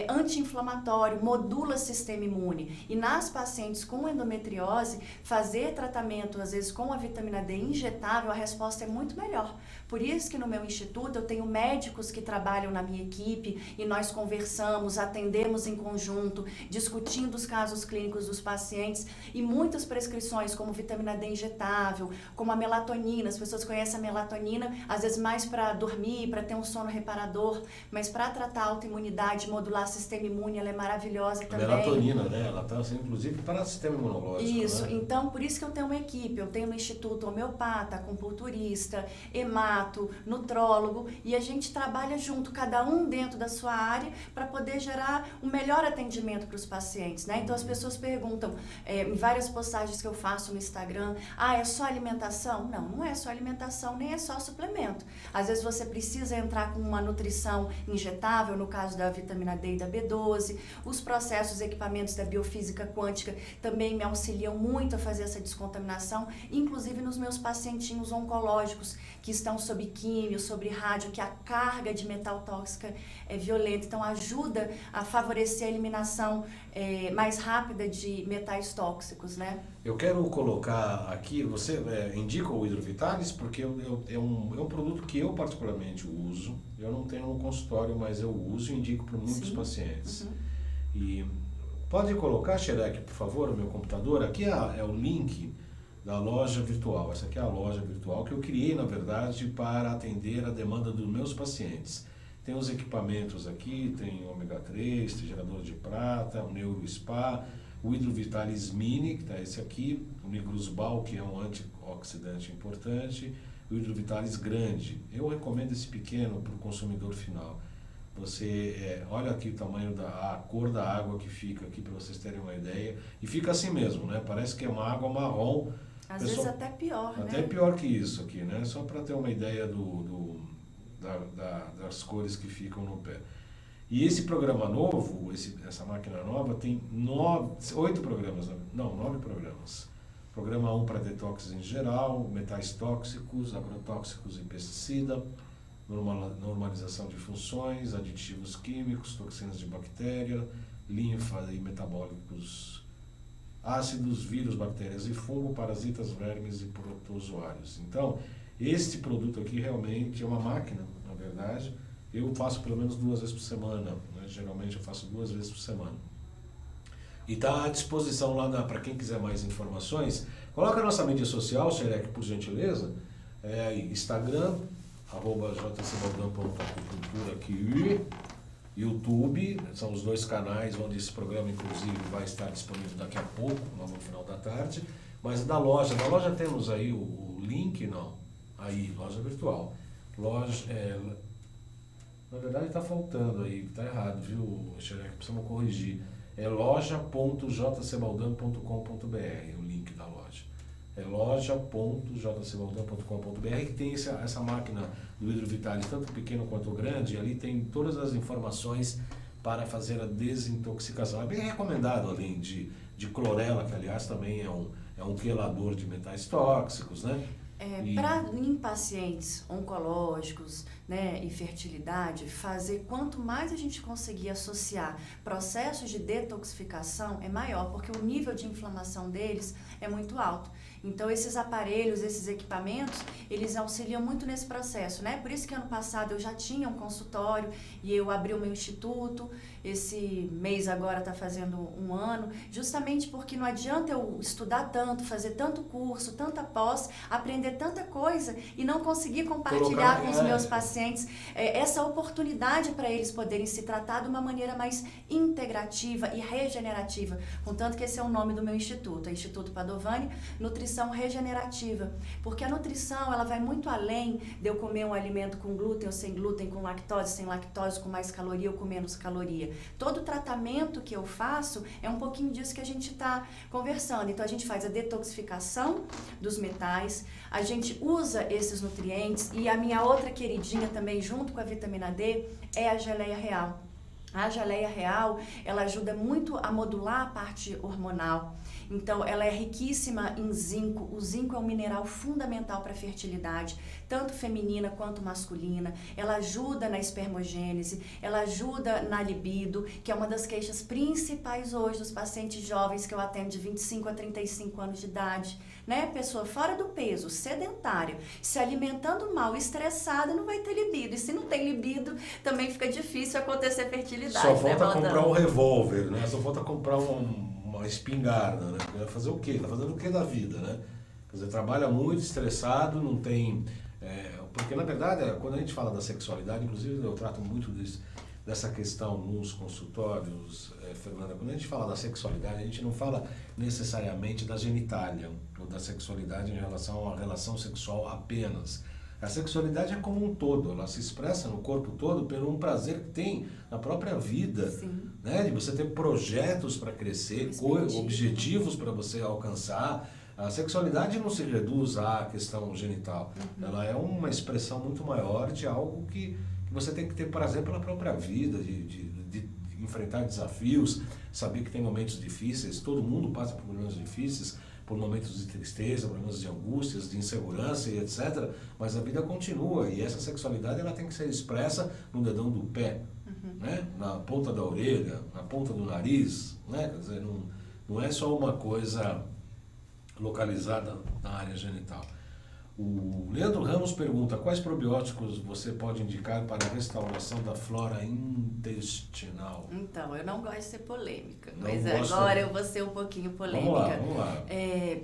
anti-inflamatório, modula o sistema imune. E nas pacientes com endometriose, fazer tratamento, às vezes, com a vitamina D injetável, a resposta é muito melhor. Por isso que no meu instituto eu tenho médicos que trabalham na minha equipe e nós conversamos, atendemos em conjunto, discutindo os casos clínicos dos pacientes e muitas prescrições como vitamina D injetável, como a melatonina. As pessoas conhecem a melatonina, às vezes mais para dormir, para ter um sono reparador, mas para tratar a autoimunidade, modular o sistema imune, ela é maravilhosa também. A melatonina, né? Ela está, inclusive, para o sistema imunológico. Isso, né? Então, por isso que eu tenho uma equipe. Eu tenho no Instituto homeopata, acupunturista, hemato, nutrólogo, e a gente trabalha junto, cada um dentro da sua área, para poder gerar um melhor atendimento para os pacientes, né? Então, as pessoas perguntam, em várias postagens que eu faço no Instagram, é só alimentação? Não, não é só alimentação, nem é só suplemento. Às vezes você precisa entrar com uma nutrição injetável, no caso da vitamina D e da B12, os processos, equipamentos da biofísica quântica também me auxiliam muito a fazer essa descontaminação, inclusive nos meus pacientinhos oncológicos, que estão sob químio, sob rádio, que a carga de metal tóxica é violenta, então ajuda a favorecer a eliminação mais rápida de metais tóxicos, né? Eu quero colocar aqui, você indica o Hidrovitalis, porque é um produto que eu particularmente uso, eu não tenho no consultório, mas eu uso e indico para muitos pacientes. Uhum. E pode colocar, Xerec, por favor, no meu computador, aqui é o link da loja virtual. Essa aqui é a loja virtual que eu criei, na verdade, para atender a demanda dos meus pacientes. Tem os equipamentos aqui, tem ômega 3, tem gerador de prata, o NeuroSpa, o Hidrovitalis Mini, que está esse aqui, o Nigrusbal, que é um antioxidante importante, o Hidrovitalis Grande. Eu recomendo esse pequeno para o consumidor final. Você olha aqui o tamanho a cor da água que fica aqui, para vocês terem uma ideia, e fica assim mesmo, né? Parece que é uma água marrom. Às vezes até pior, né? Até pior que isso aqui, né? Só para ter uma ideia das cores que ficam no pé. E esse programa novo, essa máquina nova, tem 9 programas. Programa 1 para detox em geral, metais tóxicos, agrotóxicos e pesticida, normalização de funções, aditivos químicos, toxinas de bactéria, linfa e metabólicos ácidos, vírus, bactérias e fungo, parasitas, vermes e protozoários. Então, este produto aqui realmente é uma máquina, na verdade. Eu faço pelo menos 2 vezes por semana, né? Geralmente eu faço 2 vezes por semana. E está à disposição lá para quem quiser mais informações. Coloca a nossa mídia social, Xerec, por gentileza. Instagram, @jcbaldan.acupuntura aqui. YouTube, são os 2 canais onde esse programa, inclusive, vai estar disponível daqui a pouco, no final da tarde. Mas da loja temos aí o link, não? Aí, loja virtual. Na verdade está faltando aí, está errado, viu, Xerec? Precisamos corrigir. É loja.jcbaldan.com.br, o link da loja. É loja.jcbaldan.com.br, que tem essa máquina do Hidrovitalis, tanto pequeno quanto grande, e ali tem todas as informações para fazer a desintoxicação. É bem recomendado, além de clorela, que aliás também é um quelador de metais tóxicos, né? Em pacientes oncológicos, né, e fertilidade, quanto mais a gente conseguir associar processos de detoxificação é maior, porque o nível de inflamação deles é muito alto. Então, esses aparelhos, esses equipamentos, eles auxiliam muito nesse processo, né? Por isso que ano passado eu já tinha um consultório e eu abri o meu instituto. Esse mês agora está fazendo 1 ano, justamente porque não adianta eu estudar tanto, fazer tanto curso, tanta pós, aprender tanta coisa e não conseguir compartilhar com os meus pacientes essa oportunidade para eles poderem se tratar de uma maneira mais integrativa e regenerativa. Contanto que esse é o nome do meu instituto, é Instituto Padovani, Nutrição Regenerativa, porque a nutrição ela vai muito além de eu comer um alimento com glúten ou sem glúten, com lactose, sem lactose, com mais caloria ou com menos caloria. Todo tratamento que eu faço é um pouquinho disso que a gente está conversando. Então a gente faz a detoxificação dos metais, a gente usa esses nutrientes e a minha outra queridinha também junto com a vitamina D é a geleia real. A geleia real, ela ajuda muito a modular a parte hormonal. Então, ela é riquíssima em zinco. O zinco é um mineral fundamental para a fertilidade, tanto feminina quanto masculina. Ela ajuda na espermogênese, ela ajuda na libido, que é uma das queixas principais hoje dos pacientes jovens que eu atendo de 25 a 35 anos de idade. Né? Pessoa fora do peso, sedentária, se alimentando mal, estressada, não vai ter libido. E se não tem libido, também fica difícil acontecer fertilidade. Só falta comprar um revólver, né? Só falta comprar uma espingarda, né? Vai fazer o quê? Tá fazendo o quê da vida, né? Quer dizer, trabalha muito, estressado, não tem... porque, na verdade, quando a gente fala da sexualidade, inclusive eu trato muito dessa questão nos consultórios, Fernanda, quando a gente fala da sexualidade, a gente não fala necessariamente da genitália, ou da sexualidade em relação a uma relação sexual apenas. A sexualidade é como um todo, ela se expressa no corpo todo pelo um prazer que tem na própria vida, né? De você ter projetos para crescer, objetivos para você alcançar. A sexualidade não se reduz à questão genital, ela é uma expressão muito maior de algo que você tem que ter prazer pela própria vida, de enfrentar desafios, saber que tem momentos difíceis, todo mundo passa por momentos difíceis, por momentos de tristeza, por momentos de angústias, de insegurança e etc. Mas a vida continua e essa sexualidade ela tem que ser expressa no dedão do pé, né? Na ponta da orelha, na ponta do nariz, né? Quer dizer, não é só uma coisa localizada na área genital. O Leandro Ramos pergunta, quais probióticos você pode indicar para a restauração da flora intestinal? Então, eu não gosto de ser polêmica, Não mas gosta? agora eu vou ser um pouquinho polêmica. Vamos lá.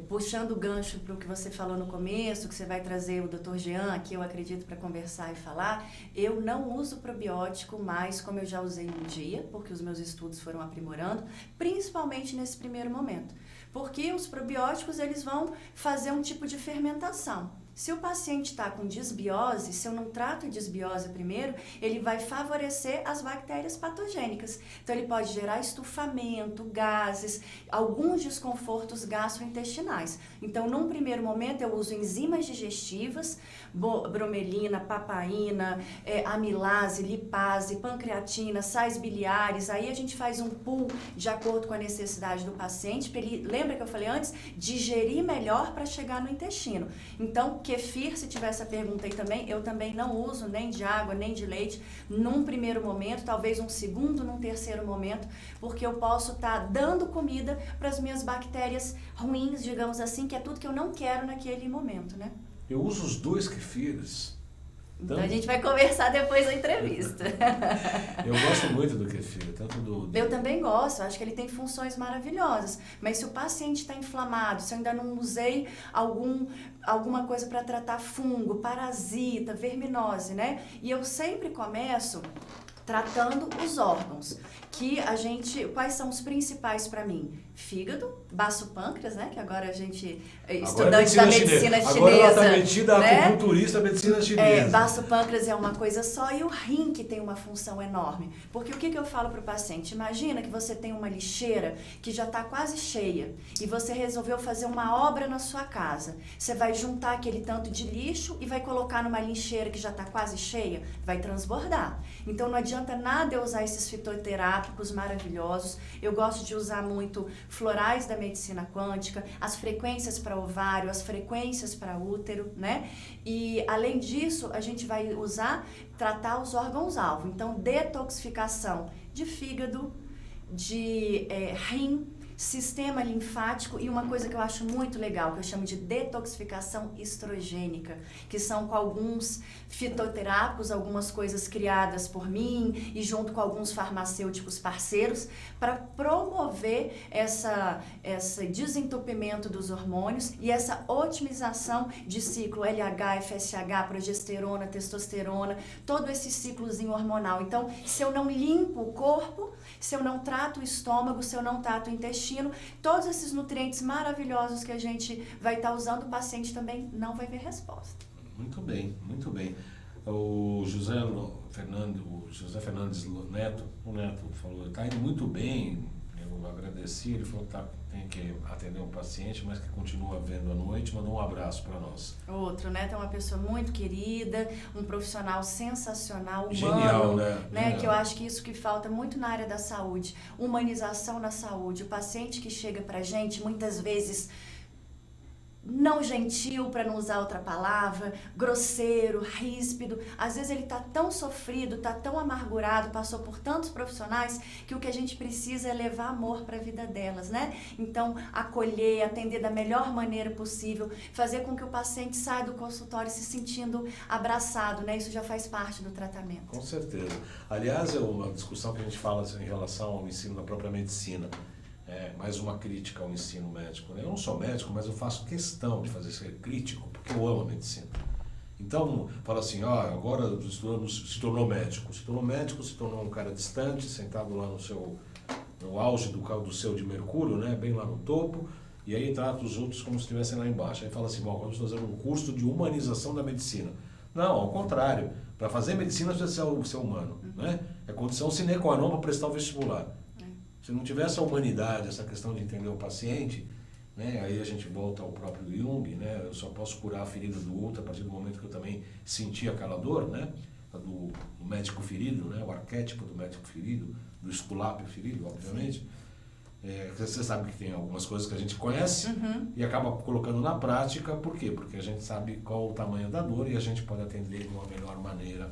Puxando o gancho para o que você falou no começo, que você vai trazer o Dr. Jean aqui, eu acredito, para conversar e falar, eu não uso probiótico mais como eu já usei um dia, porque os meus estudos foram aprimorando, principalmente nesse primeiro momento. Porque os probióticos, eles vão fazer um tipo de fermentação. Se o paciente está com disbiose, se eu não trato a disbiose primeiro, ele vai favorecer as bactérias patogênicas. Então, ele pode gerar estufamento, gases, alguns desconfortos gastrointestinais. Então, num primeiro momento, eu uso enzimas digestivas, bromelina, papaina, amilase, lipase, pancreatina, sais biliares. Aí a gente faz um pool de acordo com a necessidade do paciente, para ele, lembra que eu falei antes? Digerir melhor para chegar no intestino. Então, kefir, se tiver essa pergunta aí também, eu também não uso nem de água, nem de leite, num primeiro momento, talvez um segundo, num terceiro momento, porque eu posso estar dando comida para as minhas bactérias ruins, digamos assim, que é tudo que eu não quero naquele momento, né? Eu uso os 2 kefirs. Então a gente vai conversar depois da entrevista. Eu gosto muito do kefir, tanto do... Eu também gosto, acho que ele tem funções maravilhosas, mas se o paciente está inflamado, se eu ainda não usei alguma coisa para tratar fungo, parasita, verminose, né? E eu sempre começo tratando os órgãos, quais são os principais para mim? Fígado, baço pâncreas, né? Que agora a gente, estudante da medicina chinesa. Agora ela está metida né? a acupunturista da medicina chinesa. Baço pâncreas é uma coisa só e o rim que tem uma função enorme. Porque o que eu falo para o paciente? Imagina que você tem uma lixeira que já está quase cheia e você resolveu fazer uma obra na sua casa. Você vai juntar aquele tanto de lixo e vai colocar numa lixeira que já está quase cheia, vai transbordar. Então não adianta nada eu usar esses fitoterápicos maravilhosos. Eu gosto de usar muito florais da medicina quântica, as frequências para ovário, as frequências para útero, né? E além disso, a gente vai tratar os órgãos-alvo. Então, detoxificação de fígado, de rim, sistema linfático e uma coisa que eu acho muito legal, que eu chamo de detoxificação estrogênica, que são com alguns fitoterápicos, algumas coisas criadas por mim e junto com alguns farmacêuticos parceiros para promover esse desentupimento dos hormônios e essa otimização de ciclo LH, FSH, progesterona, testosterona, todo esse ciclozinho hormonal. Então, se eu não limpo o corpo, se eu não trato o estômago, se eu não trato o intestino, todos esses nutrientes maravilhosos que a gente vai estar usando, o paciente também não vai ver resposta. Muito bem, muito bem. O José Fernandes Neto, o Neto falou, está indo muito bem, eu agradeci, ele falou que tem que atender um paciente, mas que continua vendo à noite, mandou um abraço para nós. Outro, né? É uma pessoa muito querida, um profissional sensacional, humano. Genial, né? Genial. Que eu acho que isso que falta muito na área da saúde, humanização na saúde. O paciente que chega pra gente, muitas vezes não gentil, para não usar outra palavra, grosseiro, ríspido. Às vezes ele está tão sofrido, está tão amargurado, passou por tantos profissionais, que o que a gente precisa é levar amor para a vida delas, né? Então, acolher, atender da melhor maneira possível, fazer com que o paciente saia do consultório se sentindo abraçado, né? Isso já faz parte do tratamento. Com certeza. Aliás, é uma discussão que a gente fala em relação ao ensino da própria medicina. Mais uma crítica ao ensino médico. Eu não sou médico, mas eu faço questão de fazer ser crítico, porque eu amo a medicina. Então, fala assim, agora se tornou médico. Se tornou um cara distante, sentado lá no auge do céu de Mercúrio, né, bem lá no topo, e aí trata os outros como se estivessem lá embaixo. Aí fala assim, vamos fazer um curso de humanização da medicina. Não, ao contrário. Para fazer medicina, você precisa ser humano. Né? É condição sine qua non para prestar o vestibular. Se não tiver essa humanidade, essa questão de entender o paciente, né, aí a gente volta ao próprio Jung, né, eu só posso curar a ferida do outro a partir do momento que eu também senti aquela dor, né, do médico ferido, né, o arquétipo do médico ferido, do esculápio ferido, obviamente. Você sabe que tem algumas coisas que a gente conhece e acaba colocando na prática. Por quê? Porque a gente sabe qual o tamanho da dor e a gente pode atender de uma melhor maneira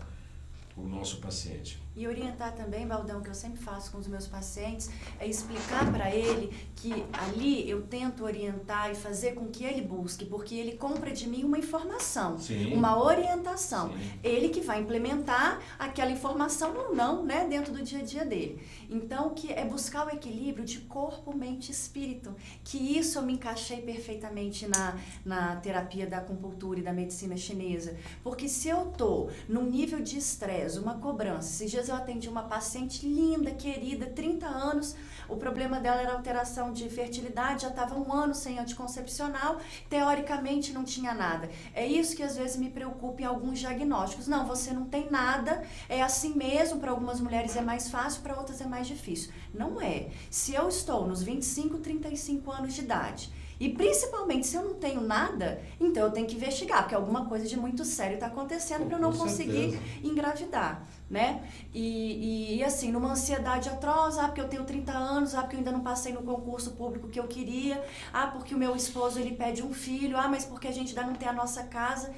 o nosso paciente. E orientar também, Baldão, que eu sempre faço com os meus pacientes, é explicar para ele que ali eu tento orientar e fazer com que ele busque, porque ele compra de mim uma informação, Sim. uma orientação. Sim. Ele que vai implementar aquela informação ou não, né, dentro do dia a dia dele. Então, que é buscar o equilíbrio de corpo, mente e espírito, que isso eu me encaixei perfeitamente na terapia da acupuntura e da medicina chinesa, porque se eu tô num nível de estresse, uma cobrança, esses dias eu atendi uma paciente linda, querida, 30 anos, o problema dela era alteração de fertilidade, já estava 1 ano sem anticoncepcional, teoricamente não tinha nada. É isso que às vezes me preocupa em alguns diagnósticos. Não, você não tem nada, é assim mesmo, para algumas mulheres é mais fácil, para outras é mais difícil. Não é. Se eu estou nos 25, 35 anos de idade, e principalmente se eu não tenho nada, então eu tenho que investigar, porque alguma coisa de muito sério está acontecendo para eu não conseguir engravidar, né? E assim, numa ansiedade atroz, porque eu tenho 30 anos, porque eu ainda não passei no concurso público que eu queria, porque o meu esposo ele pede um filho, mas porque a gente ainda não tem a nossa casa.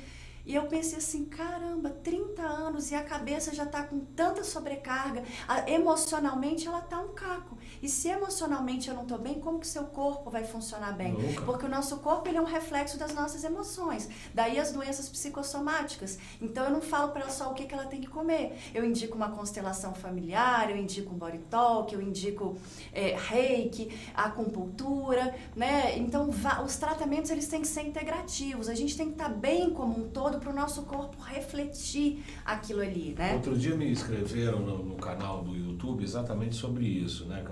E eu pensei assim, caramba, 30 anos e a cabeça já está com tanta sobrecarga, emocionalmente ela está um caco. E se emocionalmente eu não estou bem, como que seu corpo vai funcionar bem? Nunca. Porque o nosso corpo ele é um reflexo das nossas emoções. Daí as doenças psicossomáticas. Então eu não falo para ela só o que ela tem que comer. Eu indico uma constelação familiar, eu indico um body talk, eu indico reiki, acupuntura, né? Então os tratamentos eles têm que ser integrativos. A gente tem que estar bem como um todo para o nosso corpo refletir aquilo ali, né? Outro dia me escreveram no canal do YouTube exatamente sobre isso, né?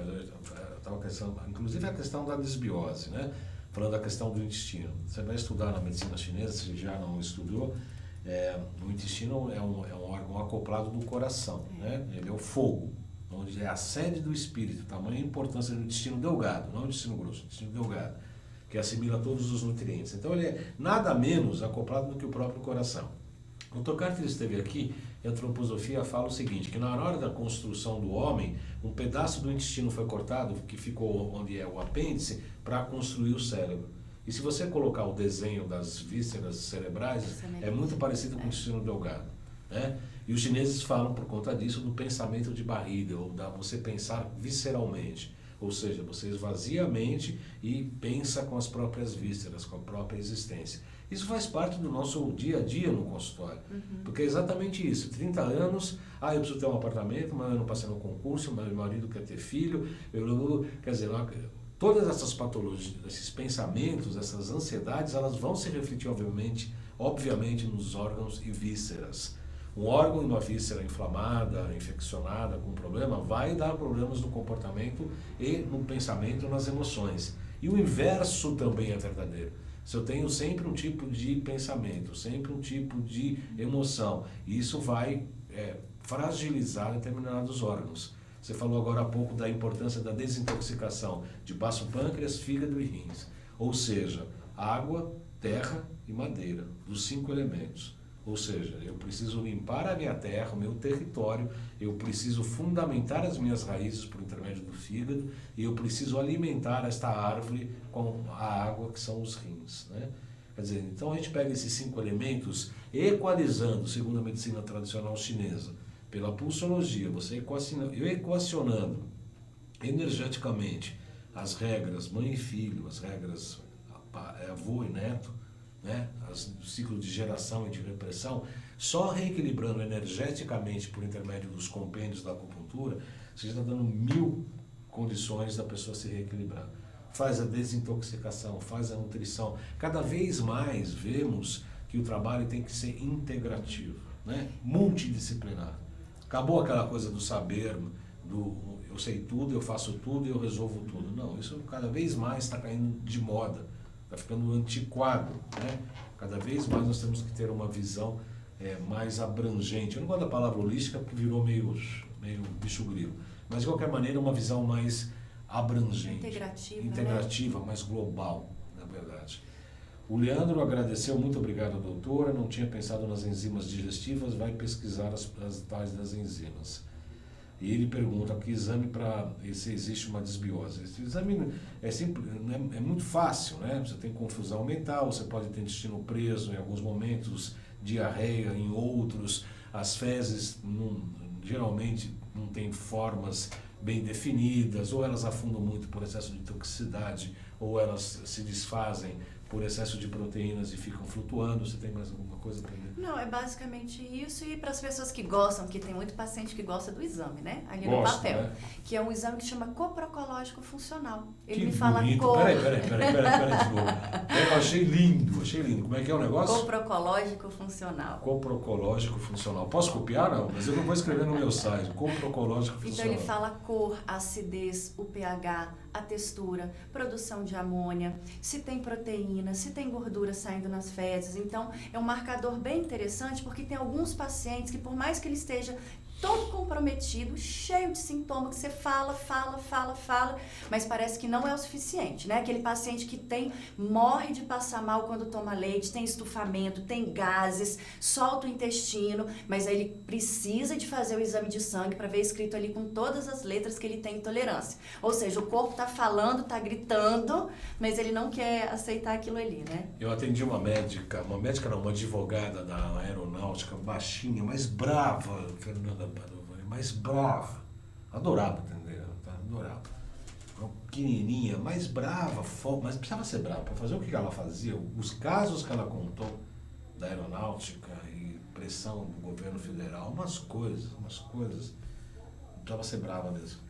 Inclusive a questão da desbiose, né? Falando da questão do intestino. Você vai estudar na medicina chinesa, se já não estudou, o intestino é um órgão acoplado do coração, né? Ele é o fogo, onde é a sede do espírito, tamanha importância do intestino delgado, não o intestino grosso, o intestino delgado, que assimila todos os nutrientes. Então ele é nada menos acoplado do que o próprio coração. O Dr. Carter esteve aqui e a antroposofia fala o seguinte, que na hora da construção do homem, um pedaço do intestino foi cortado, que ficou onde é o apêndice, para construir o cérebro. E se você colocar o desenho das vísceras cerebrais, é muito parecido com o intestino delgado, né? E os chineses falam, por conta disso, do pensamento de barriga, ou da você pensar visceralmente. Ou seja, você esvazia a mente e pensa com as próprias vísceras, com a própria existência. Isso faz parte do nosso dia a dia no consultório. Porque é exatamente isso. 30 anos, eu preciso ter um apartamento, mas eu não passei no concurso, meu marido quer ter filho. Quer dizer, todas essas patologias, esses pensamentos, essas ansiedades, elas vão se refletir, obviamente, nos órgãos e vísceras. Um órgão e uma víscera inflamada, infeccionada, com problema, vai dar problemas no comportamento e no pensamento e nas emoções. E o inverso também é verdadeiro. Se eu tenho sempre um tipo de pensamento, sempre um tipo de emoção, isso vai fragilizar determinados órgãos. Você falou agora há pouco da importância da desintoxicação de baço, pâncreas, fígado e rins. Ou seja, água, terra e madeira, dos 5 elementos. Ou seja, eu preciso limpar a minha terra, o meu território, eu preciso fundamentar as minhas raízes por intermédio do fígado e eu preciso alimentar esta árvore com a água, que são os rins, né? Quer dizer, então a gente pega esses 5 elementos, equalizando, segundo a medicina tradicional chinesa, pela pulsologia, você equacionando energeticamente as regras mãe e filho, as regras avô e neto, né, o ciclo de geração e de repressão, só reequilibrando energeticamente por intermédio dos compêndios da acupuntura, você já está dando 1000 condições da pessoa se reequilibrar. Faz a desintoxicação, faz a nutrição. Cada vez mais vemos que o trabalho tem que ser integrativo, né, multidisciplinar. Acabou aquela coisa do saber, eu sei tudo, eu faço tudo e eu resolvo tudo. Não, isso cada vez mais está caindo de moda. Está ficando antiquado, né? Cada vez mais nós temos que ter uma visão mais abrangente. Eu não gosto da palavra holística porque virou meio bicho grilo. Mas, de qualquer maneira, uma visão mais abrangente. Integrativa, né? Mais global, na verdade. O Leandro agradeceu, muito obrigado, doutora. Não tinha pensado nas enzimas digestivas, vai pesquisar as tais das enzimas. E ele pergunta que exame para se existe uma desbiose. Esse exame é muito fácil, né? Você tem confusão mental, você pode ter intestino preso em alguns momentos, diarreia em outros, as fezes geralmente não têm formas bem definidas, ou elas afundam muito por excesso de toxicidade, ou elas se desfazem por excesso de proteínas e ficam flutuando. Você tem mais alguma coisa para mim? Não, é basicamente isso. E para as pessoas que gostam, que tem muito paciente que gosta do exame, né? Ali no Gosto, papel. né? Que é um exame que chama coprocológico funcional. Ele Que me fala bonito. cor. Peraí, de novo. Eu achei lindo. Como é que é o negócio? Coprocológico funcional. Coprocológico funcional. Posso copiar? Não, mas eu não vou escrever no meu site. Coprocológico funcional. Então ele fala cor, acidez, o pH, a textura, produção de amônia, se tem proteína, se tem gordura saindo nas fezes. Então é um marcador bem interessante, porque tem alguns pacientes que, por mais que ele esteja todo comprometido, cheio de sintomas, que você fala, mas parece que não é o suficiente, né? Aquele paciente que morre de passar mal quando toma leite, tem estufamento, tem gases, solta o intestino, mas aí ele precisa de fazer o exame de sangue para ver escrito ali com todas as letras que ele tem intolerância. Ou seja, o corpo tá falando, tá gritando, mas ele não quer aceitar aquilo ali, né? Eu atendi uma advogada da aeronáutica, baixinha, mas brava, Fernanda Padovani, mais brava. Adorava, entendeu? Adorava. Uma pequenininha, mais brava, mas precisava ser brava. Para fazer o que ela fazia, os casos que ela contou da aeronáutica e pressão do governo federal, umas coisas. Precisava ser brava mesmo.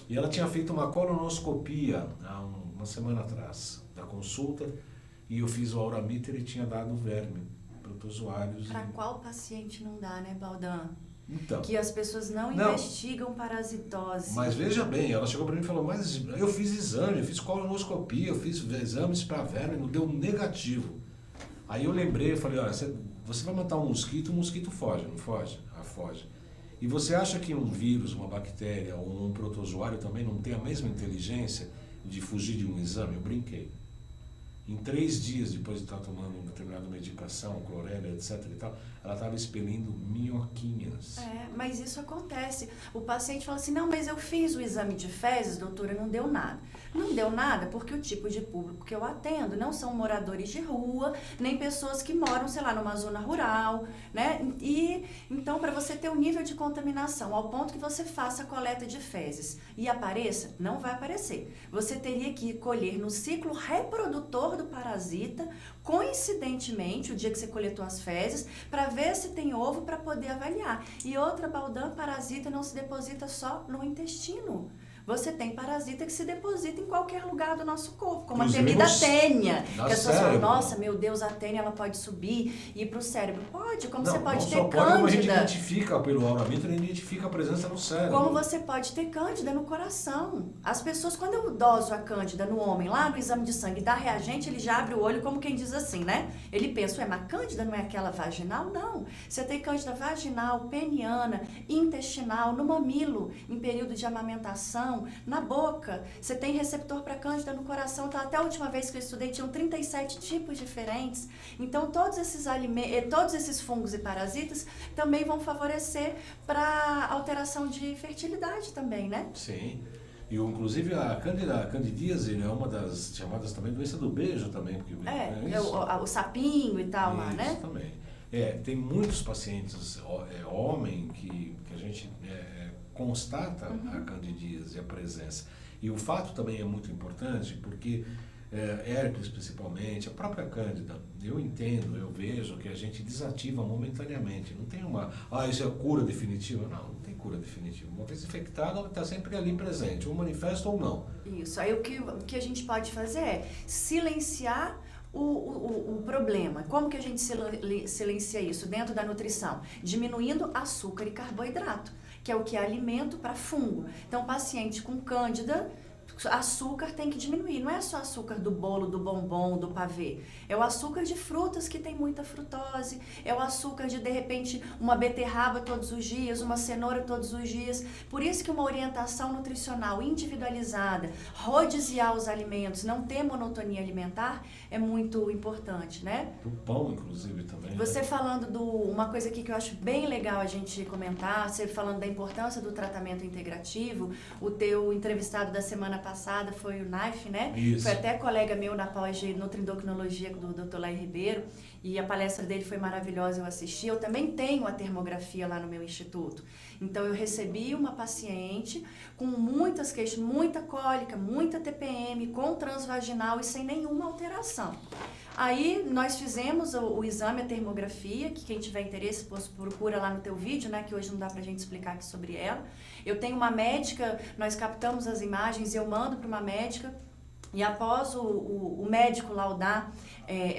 E ela tinha feito uma colonoscopia há uma semana atrás da consulta, e eu fiz o auramíter e tinha dado verme protozoários. Para qual paciente não dá, né, Baldan? Então, que as pessoas não investigam parasitose. Mas veja bem, ela chegou para mim e falou, mas eu fiz exame, eu fiz colonoscopia, eu fiz exames para verme, não deu negativo. Aí eu lembrei, eu falei, olha, você vai matar um mosquito foge, não foge? Ah, foge. E você acha que um vírus, uma bactéria ou um protozoário também não tem a mesma inteligência de fugir de um exame? Eu brinquei. Em 3 dias, depois de estar tomando uma determinada medicação, clorela, etc. e tal, ela estava expelindo minhoquinhas. Mas isso acontece. O paciente fala assim, não, mas eu fiz o exame de fezes, doutora, não deu nada. Não deu nada porque o tipo de público que eu atendo não são moradores de rua, nem pessoas que moram, sei lá, numa zona rural, né? E então, para você ter um nível de contaminação ao ponto que você faça a coleta de fezes e apareça, não vai aparecer. Você teria que colher no ciclo reprodutor do parasita, coincidentemente, o dia que você coletou as fezes, para ver se tem ovo para poder avaliar. E outra, Baldan, parasita não se deposita só no intestino. Você tem parasita que se deposita em qualquer lugar do nosso corpo, como inclusive a temida tênia. Que as pessoas falam, cérebro. nossa, meu Deus, a tênia ela pode subir e ir para o cérebro. Pode, como Não, você pode não ter só pode, como a gente cândida. identifica pelo auramíter, a gente identifica a presença no cérebro. Como você pode ter cândida no coração. As pessoas, quando eu doso a cândida no homem, lá no exame de sangue, dá reagente, ele já abre o olho como quem diz assim, né? Ele pensa, mas cândida não é aquela vaginal? Não. Você tem cândida vaginal, peniana, intestinal, no mamilo, em período de amamentação, na boca. Você tem receptor para cândida no coração. Então, até a última vez que eu estudei, tinham 37 tipos diferentes. Então, todos esses fungos e parasitas também vão favorecer para alteração de fertilidade também, né? Sim. E, inclusive, a candidíase é uma das chamadas também doença do beijo também. Porque O sapinho e tal lá, né? Isso também. Tem muitos pacientes, homem, que a gente constata a candidíase, a presença. E o fato também é muito importante porque herpes principalmente, a própria cândida, eu entendo, eu vejo que a gente desativa momentaneamente. Não tem isso é a cura definitiva? Não tem cura definitiva. Uma vez infectada, ela está sempre ali presente, ou manifesta ou não. Isso, aí o que a gente pode fazer é silenciar o problema. Como que a gente silencia isso dentro da nutrição? Diminuindo açúcar e carboidrato, que é o que é alimento para fungo. Então, paciente com cândida, açúcar tem que diminuir. Não é só açúcar do bolo, do bombom, do pavê. É o açúcar de frutas que tem muita frutose. É o açúcar de repente, uma beterraba todos os dias, uma cenoura todos os dias. Por isso que uma orientação nutricional individualizada, rodiziar os alimentos, não ter monotonia alimentar, é muito importante, né? O pão, inclusive, também. Você falando uma coisa aqui que eu acho bem legal a gente comentar, você falando da importância do tratamento integrativo, o teu entrevistado da semana passada passada foi o NAIF, né? Isso. Foi até colega meu na pós de nutriendocrinologia do Dr. Laí Ribeiro, e a palestra dele foi maravilhosa, eu assisti. Eu também tenho a termografia lá no meu instituto. Então, eu recebi uma paciente com muitas queixas, muita cólica, muita TPM, com transvaginal e sem nenhuma alteração. Aí, nós fizemos o exame, a termografia, que quem tiver interesse, procura lá no teu vídeo, né, que hoje não dá pra gente explicar aqui sobre ela. Eu tenho uma médica, nós captamos as imagens, eu mando para uma médica, e após o médico laudar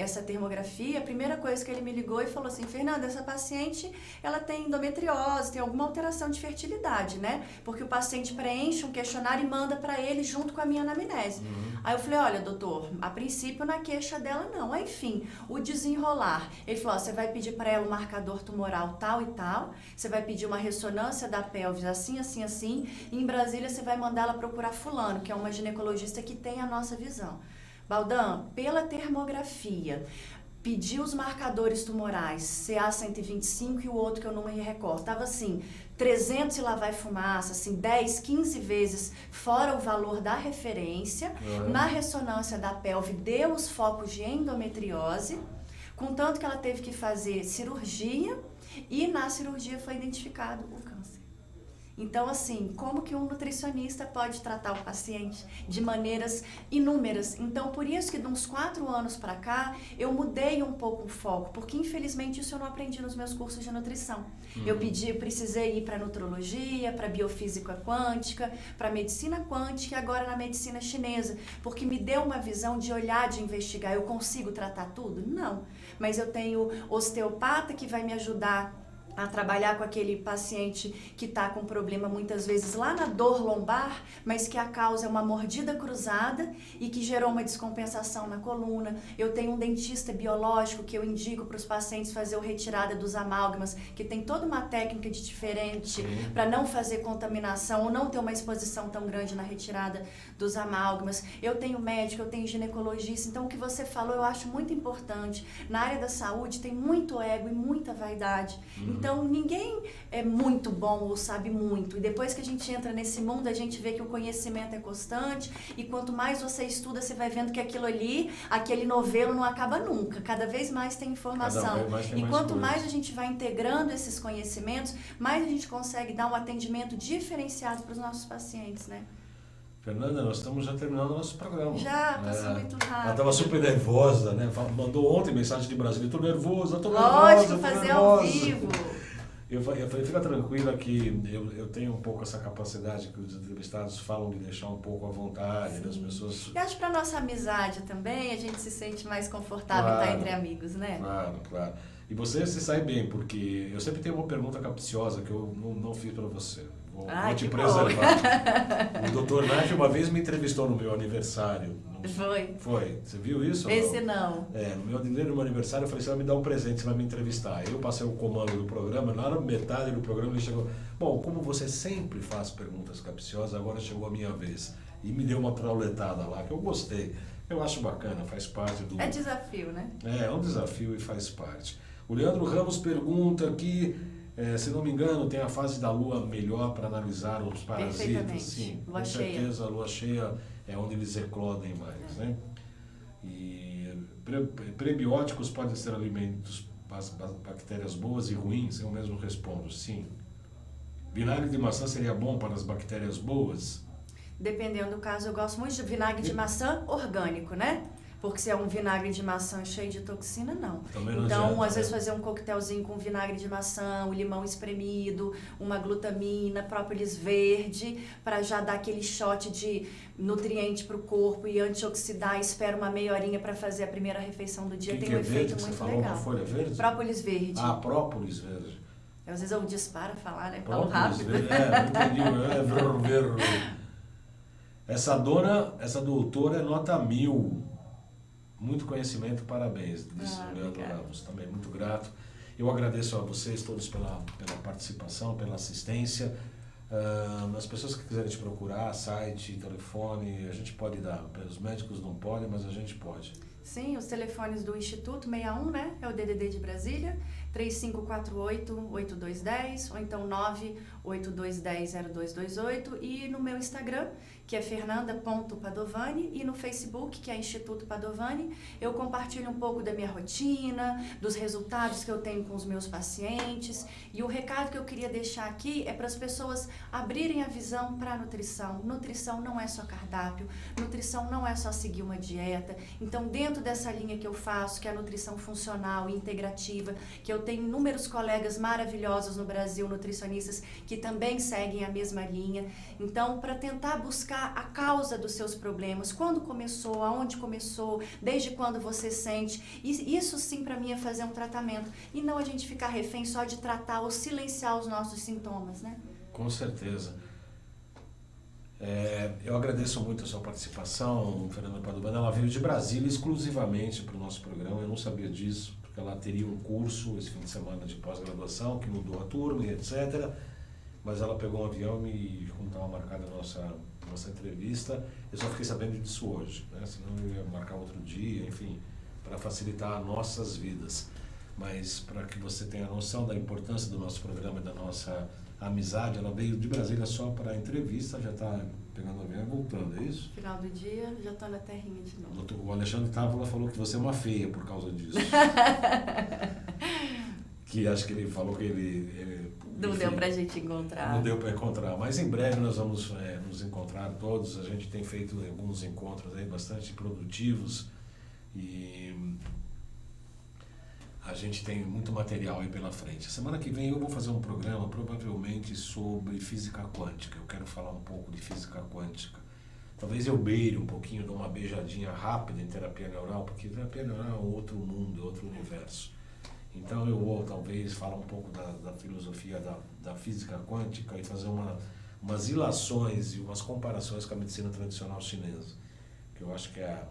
essa termografia, a primeira coisa que ele me ligou e falou assim: Fernanda, essa paciente, ela tem endometriose, tem alguma alteração de fertilidade, né? Porque o paciente preenche um questionário e manda para ele junto com a minha anamnese. Aí eu falei: olha, doutor, a princípio na queixa dela não. Aí, enfim, o desenrolar. Ele falou: ó, você vai pedir para ela um marcador tumoral tal e tal, você vai pedir uma ressonância da pelvis assim, assim, assim, e em Brasília você vai mandar ela procurar fulano, que é uma ginecologista que tem a nossa visão. Baldão, pela termografia, pedi os marcadores tumorais, CA125 e o outro que eu não me recordo, tava assim, 300 e lá vai fumaça, assim, 10, 15 vezes fora o valor da referência. Na ressonância da pelve deu os focos de endometriose, contanto que ela teve que fazer cirurgia, e na cirurgia foi identificado o câncer. Então, assim, como que um nutricionista pode tratar o paciente de maneiras inúmeras? Então, por isso que de uns 4 anos para cá, eu mudei um pouco o foco, porque infelizmente isso eu não aprendi nos meus cursos de nutrição. Eu precisei ir para nutrologia, para biofísica quântica, para medicina quântica e agora na medicina chinesa, porque me deu uma visão de olhar, de investigar. Eu consigo tratar tudo? Não. Mas eu tenho osteopata que vai me ajudar a trabalhar com aquele paciente que está com problema muitas vezes lá na dor lombar, mas que a causa é uma mordida cruzada e que gerou uma descompensação na coluna. Eu tenho um dentista biológico que eu indico para os pacientes fazer a retirada dos amálgamas, que tem toda uma técnica diferente para não fazer contaminação ou não ter uma exposição tão grande na retirada dos amálgamas. Eu tenho médico, eu tenho ginecologista. Então, o que você falou eu acho muito importante. Na área da saúde tem muito ego e muita vaidade. Então, ninguém é muito bom ou sabe muito. E depois que a gente entra nesse mundo, a gente vê que o conhecimento é constante. E quanto mais você estuda, você vai vendo que aquilo ali, aquele novelo não acaba nunca. Cada vez mais tem informação. E quanto mais a gente vai integrando esses conhecimentos, mais a gente consegue dar um atendimento diferenciado para os nossos pacientes, né? Fernanda, nós estamos já terminando o nosso programa. Já, passou muito rápido. Ela estava super nervosa, né? Mandou ontem mensagem de Brasília: estou nervosa, estou nervosa. Lógico, fazer ao vivo. Eu falei: fica tranquila que eu tenho um pouco essa capacidade que os entrevistados falam de deixar um pouco à vontade das pessoas. E acho que para nossa amizade também, a gente se sente mais confortável em estar entre amigos, né? Claro, claro. E você se sai bem, porque eu sempre tenho uma pergunta capciosa que eu não fiz para você. Vou te preservar. O Dr. Nath uma vez me entrevistou no meu aniversário. Foi. Você viu isso? Esse não. No meu aniversário eu falei: você vai me dar um presente, você vai me entrevistar. Eu passei o comando do programa, na metade do programa ele chegou: bom, como você sempre faz perguntas capciosas, agora chegou a minha vez. E me deu uma trauletada lá, que eu gostei. Eu acho bacana, faz parte do... É desafio, né? É um desafio e faz parte. O Leandro Ramos pergunta aqui, se não me engano, tem a fase da lua melhor para analisar os parasitas. Sim, lua com cheia. certeza a lua cheia é onde eles eclodem mais, né? E prebióticos podem ser alimentos para as bactérias boas e ruins? Eu mesmo respondo, sim. Vinagre de maçã seria bom para as bactérias boas? Dependendo do caso, eu gosto muito de vinagre de maçã orgânico, né? Porque se é um vinagre de maçã cheio de toxina, não. Então, às vezes fazer um coquetelzinho com vinagre de maçã, o limão espremido, uma glutamina, própolis verde, para já dar aquele shot de nutriente para o corpo e antioxidar. Espera uma meia horinha para fazer a primeira refeição do dia. Tem um efeito muito legal. Folha verde? Própolis verde. Ah, própolis verde. Às vezes eu disparo a falar, né? Falo Própolis rápido. verde, entendi. Essa doutora é nota 1000. Muito conhecimento, parabéns, disse o Leandro Ramos, também muito grato. Eu agradeço a vocês todos pela participação, pela assistência. As pessoas que quiserem te procurar, site, telefone, a gente pode dar. Os médicos não podem, mas a gente pode. Sim, os telefones do Instituto 61, né? É o DDD de Brasília, 3548-8210, ou então 8210-0228, e no meu Instagram, que é fernanda.padovani, e no Facebook, que é Instituto Padovani, eu compartilho um pouco da minha rotina, dos resultados que eu tenho com os meus pacientes, e o recado que eu queria deixar aqui é para as pessoas abrirem a visão para a nutrição. Nutrição não é só cardápio, nutrição não é só seguir uma dieta. Então, dentro dessa linha que eu faço, que é a nutrição funcional e integrativa, que eu tenho inúmeros colegas maravilhosos no Brasil, nutricionistas, que também seguem a mesma linha. Então, para tentar buscar a causa dos seus problemas, quando começou, aonde começou, desde quando você sente, isso sim para mim é fazer um tratamento, e não a gente ficar refém só de tratar ou silenciar os nossos sintomas, né? Com certeza. Eu agradeço muito a sua participação, Fernanda Padovani. Ela veio de Brasília exclusivamente para o nosso programa, eu não sabia disso, porque ela teria um curso esse fim de semana de pós-graduação, que mudou a turma e etc. Mas ela pegou um avião e, como estava marcada a nossa entrevista, eu só fiquei sabendo disso hoje, né? Senão eu ia marcar outro dia, enfim, para facilitar nossas vidas. Mas para que você tenha noção da importância do nosso programa e da nossa amizade, ela veio de Brasília só para a entrevista, já está pegando o avião e voltando, é isso? Final do dia, já estou na terrinha de novo. O Alexandre Távola falou que você é uma feia por causa disso. Que acho que ele falou que ele não enfim, deu para a gente encontrar. Não deu para encontrar, mas em breve nós vamos nos encontrar todos. A gente tem feito alguns encontros aí bastante produtivos e a gente tem muito material aí pela frente. Semana que vem eu vou fazer um programa provavelmente sobre física quântica. Eu quero falar um pouco de física quântica. Talvez eu beire um pouquinho, dou uma beijadinha rápida em terapia neural, porque terapia neural é outro mundo, é outro universo. Então eu vou talvez falar um pouco da filosofia da física quântica e fazer umas ilações e umas comparações com a medicina tradicional chinesa, que eu acho que é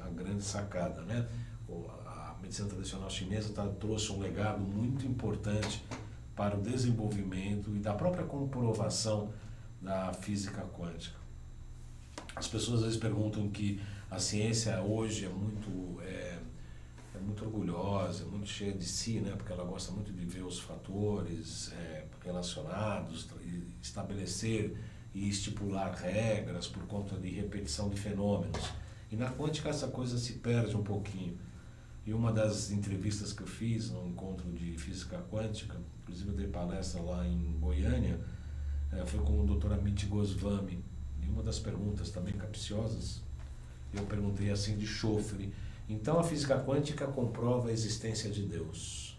a grande sacada, né? A medicina tradicional chinesa trouxe um legado muito importante para o desenvolvimento e da própria comprovação da física quântica. As pessoas às vezes perguntam que a ciência hoje é muito orgulhosa, muito cheia de si, né? Porque ela gosta muito de ver os fatores relacionados, estabelecer e estipular regras por conta de repetição de fenômenos. E na quântica essa coisa se perde um pouquinho. E uma das entrevistas que eu fiz no encontro de física quântica, inclusive eu dei palestra lá em Goiânia, foi com o Dr. Amit Goswami. E uma das perguntas também capciosas, eu perguntei assim de chofre. Então a física quântica comprova a existência de Deus.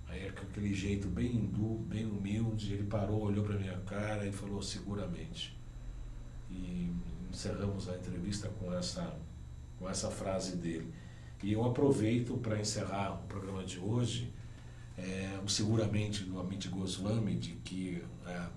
Aí com aquele jeito bem hindu, bem humilde, ele parou, olhou para minha cara e falou seguramente. E encerramos a entrevista com essa frase dele. E eu aproveito para encerrar o programa de hoje, o seguramente do Amit Goswami, de que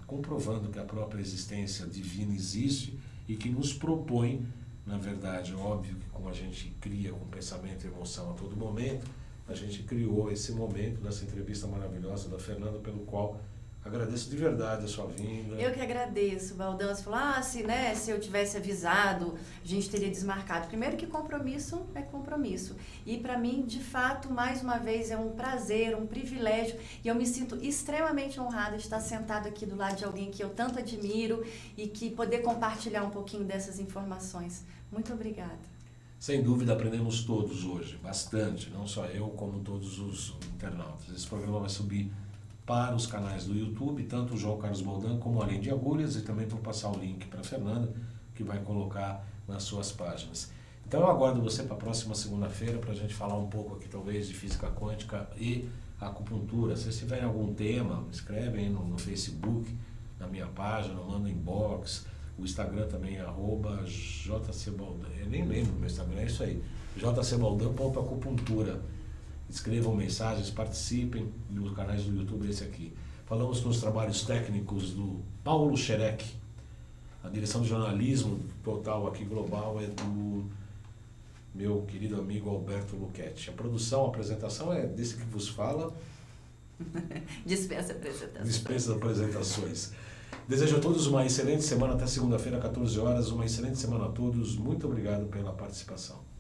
comprovando que a própria existência divina existe e que nos propõe, na verdade, óbvio que como a gente cria com pensamento e emoção a todo momento, a gente criou esse momento dessa entrevista maravilhosa da Fernanda, pelo qual agradeço de verdade a sua vinda. Eu que agradeço, Valdão. Você falou, se eu tivesse avisado, a gente teria desmarcado. Primeiro que compromisso é compromisso. E para mim, de fato, mais uma vez, é um prazer, um privilégio. E eu me sinto extremamente honrada de estar sentada aqui do lado de alguém que eu tanto admiro e que poder compartilhar um pouquinho dessas informações. Muito obrigada. Sem dúvida, aprendemos todos hoje, bastante. Não só eu, como todos os internautas. Esse programa vai subir para os canais do YouTube, tanto o João Carlos Boldan como Além de Agulhas, e também vou passar o link para a Fernanda, que vai colocar nas suas páginas. Então eu aguardo você para a próxima segunda-feira para a gente falar um pouco aqui talvez de física quântica e acupuntura. Se vocês tiverem algum tema, escreve aí no Facebook, na minha página, manda inbox, o Instagram também é @jcbaldan, eu nem lembro do meu Instagram, é isso aí, jcbaldan.acupuntura. Escrevam mensagens, participem dos canais do YouTube, esse aqui. Falamos com os trabalhos técnicos do Paulo Xerec. A direção de jornalismo total aqui global é do meu querido amigo Alberto Luchetti. A produção, a apresentação é desse que vos fala. Dispensa apresentações. Dispensa apresentações. Desejo a todos uma excelente semana, até segunda-feira, 14 horas. Uma excelente semana a todos. Muito obrigado pela participação.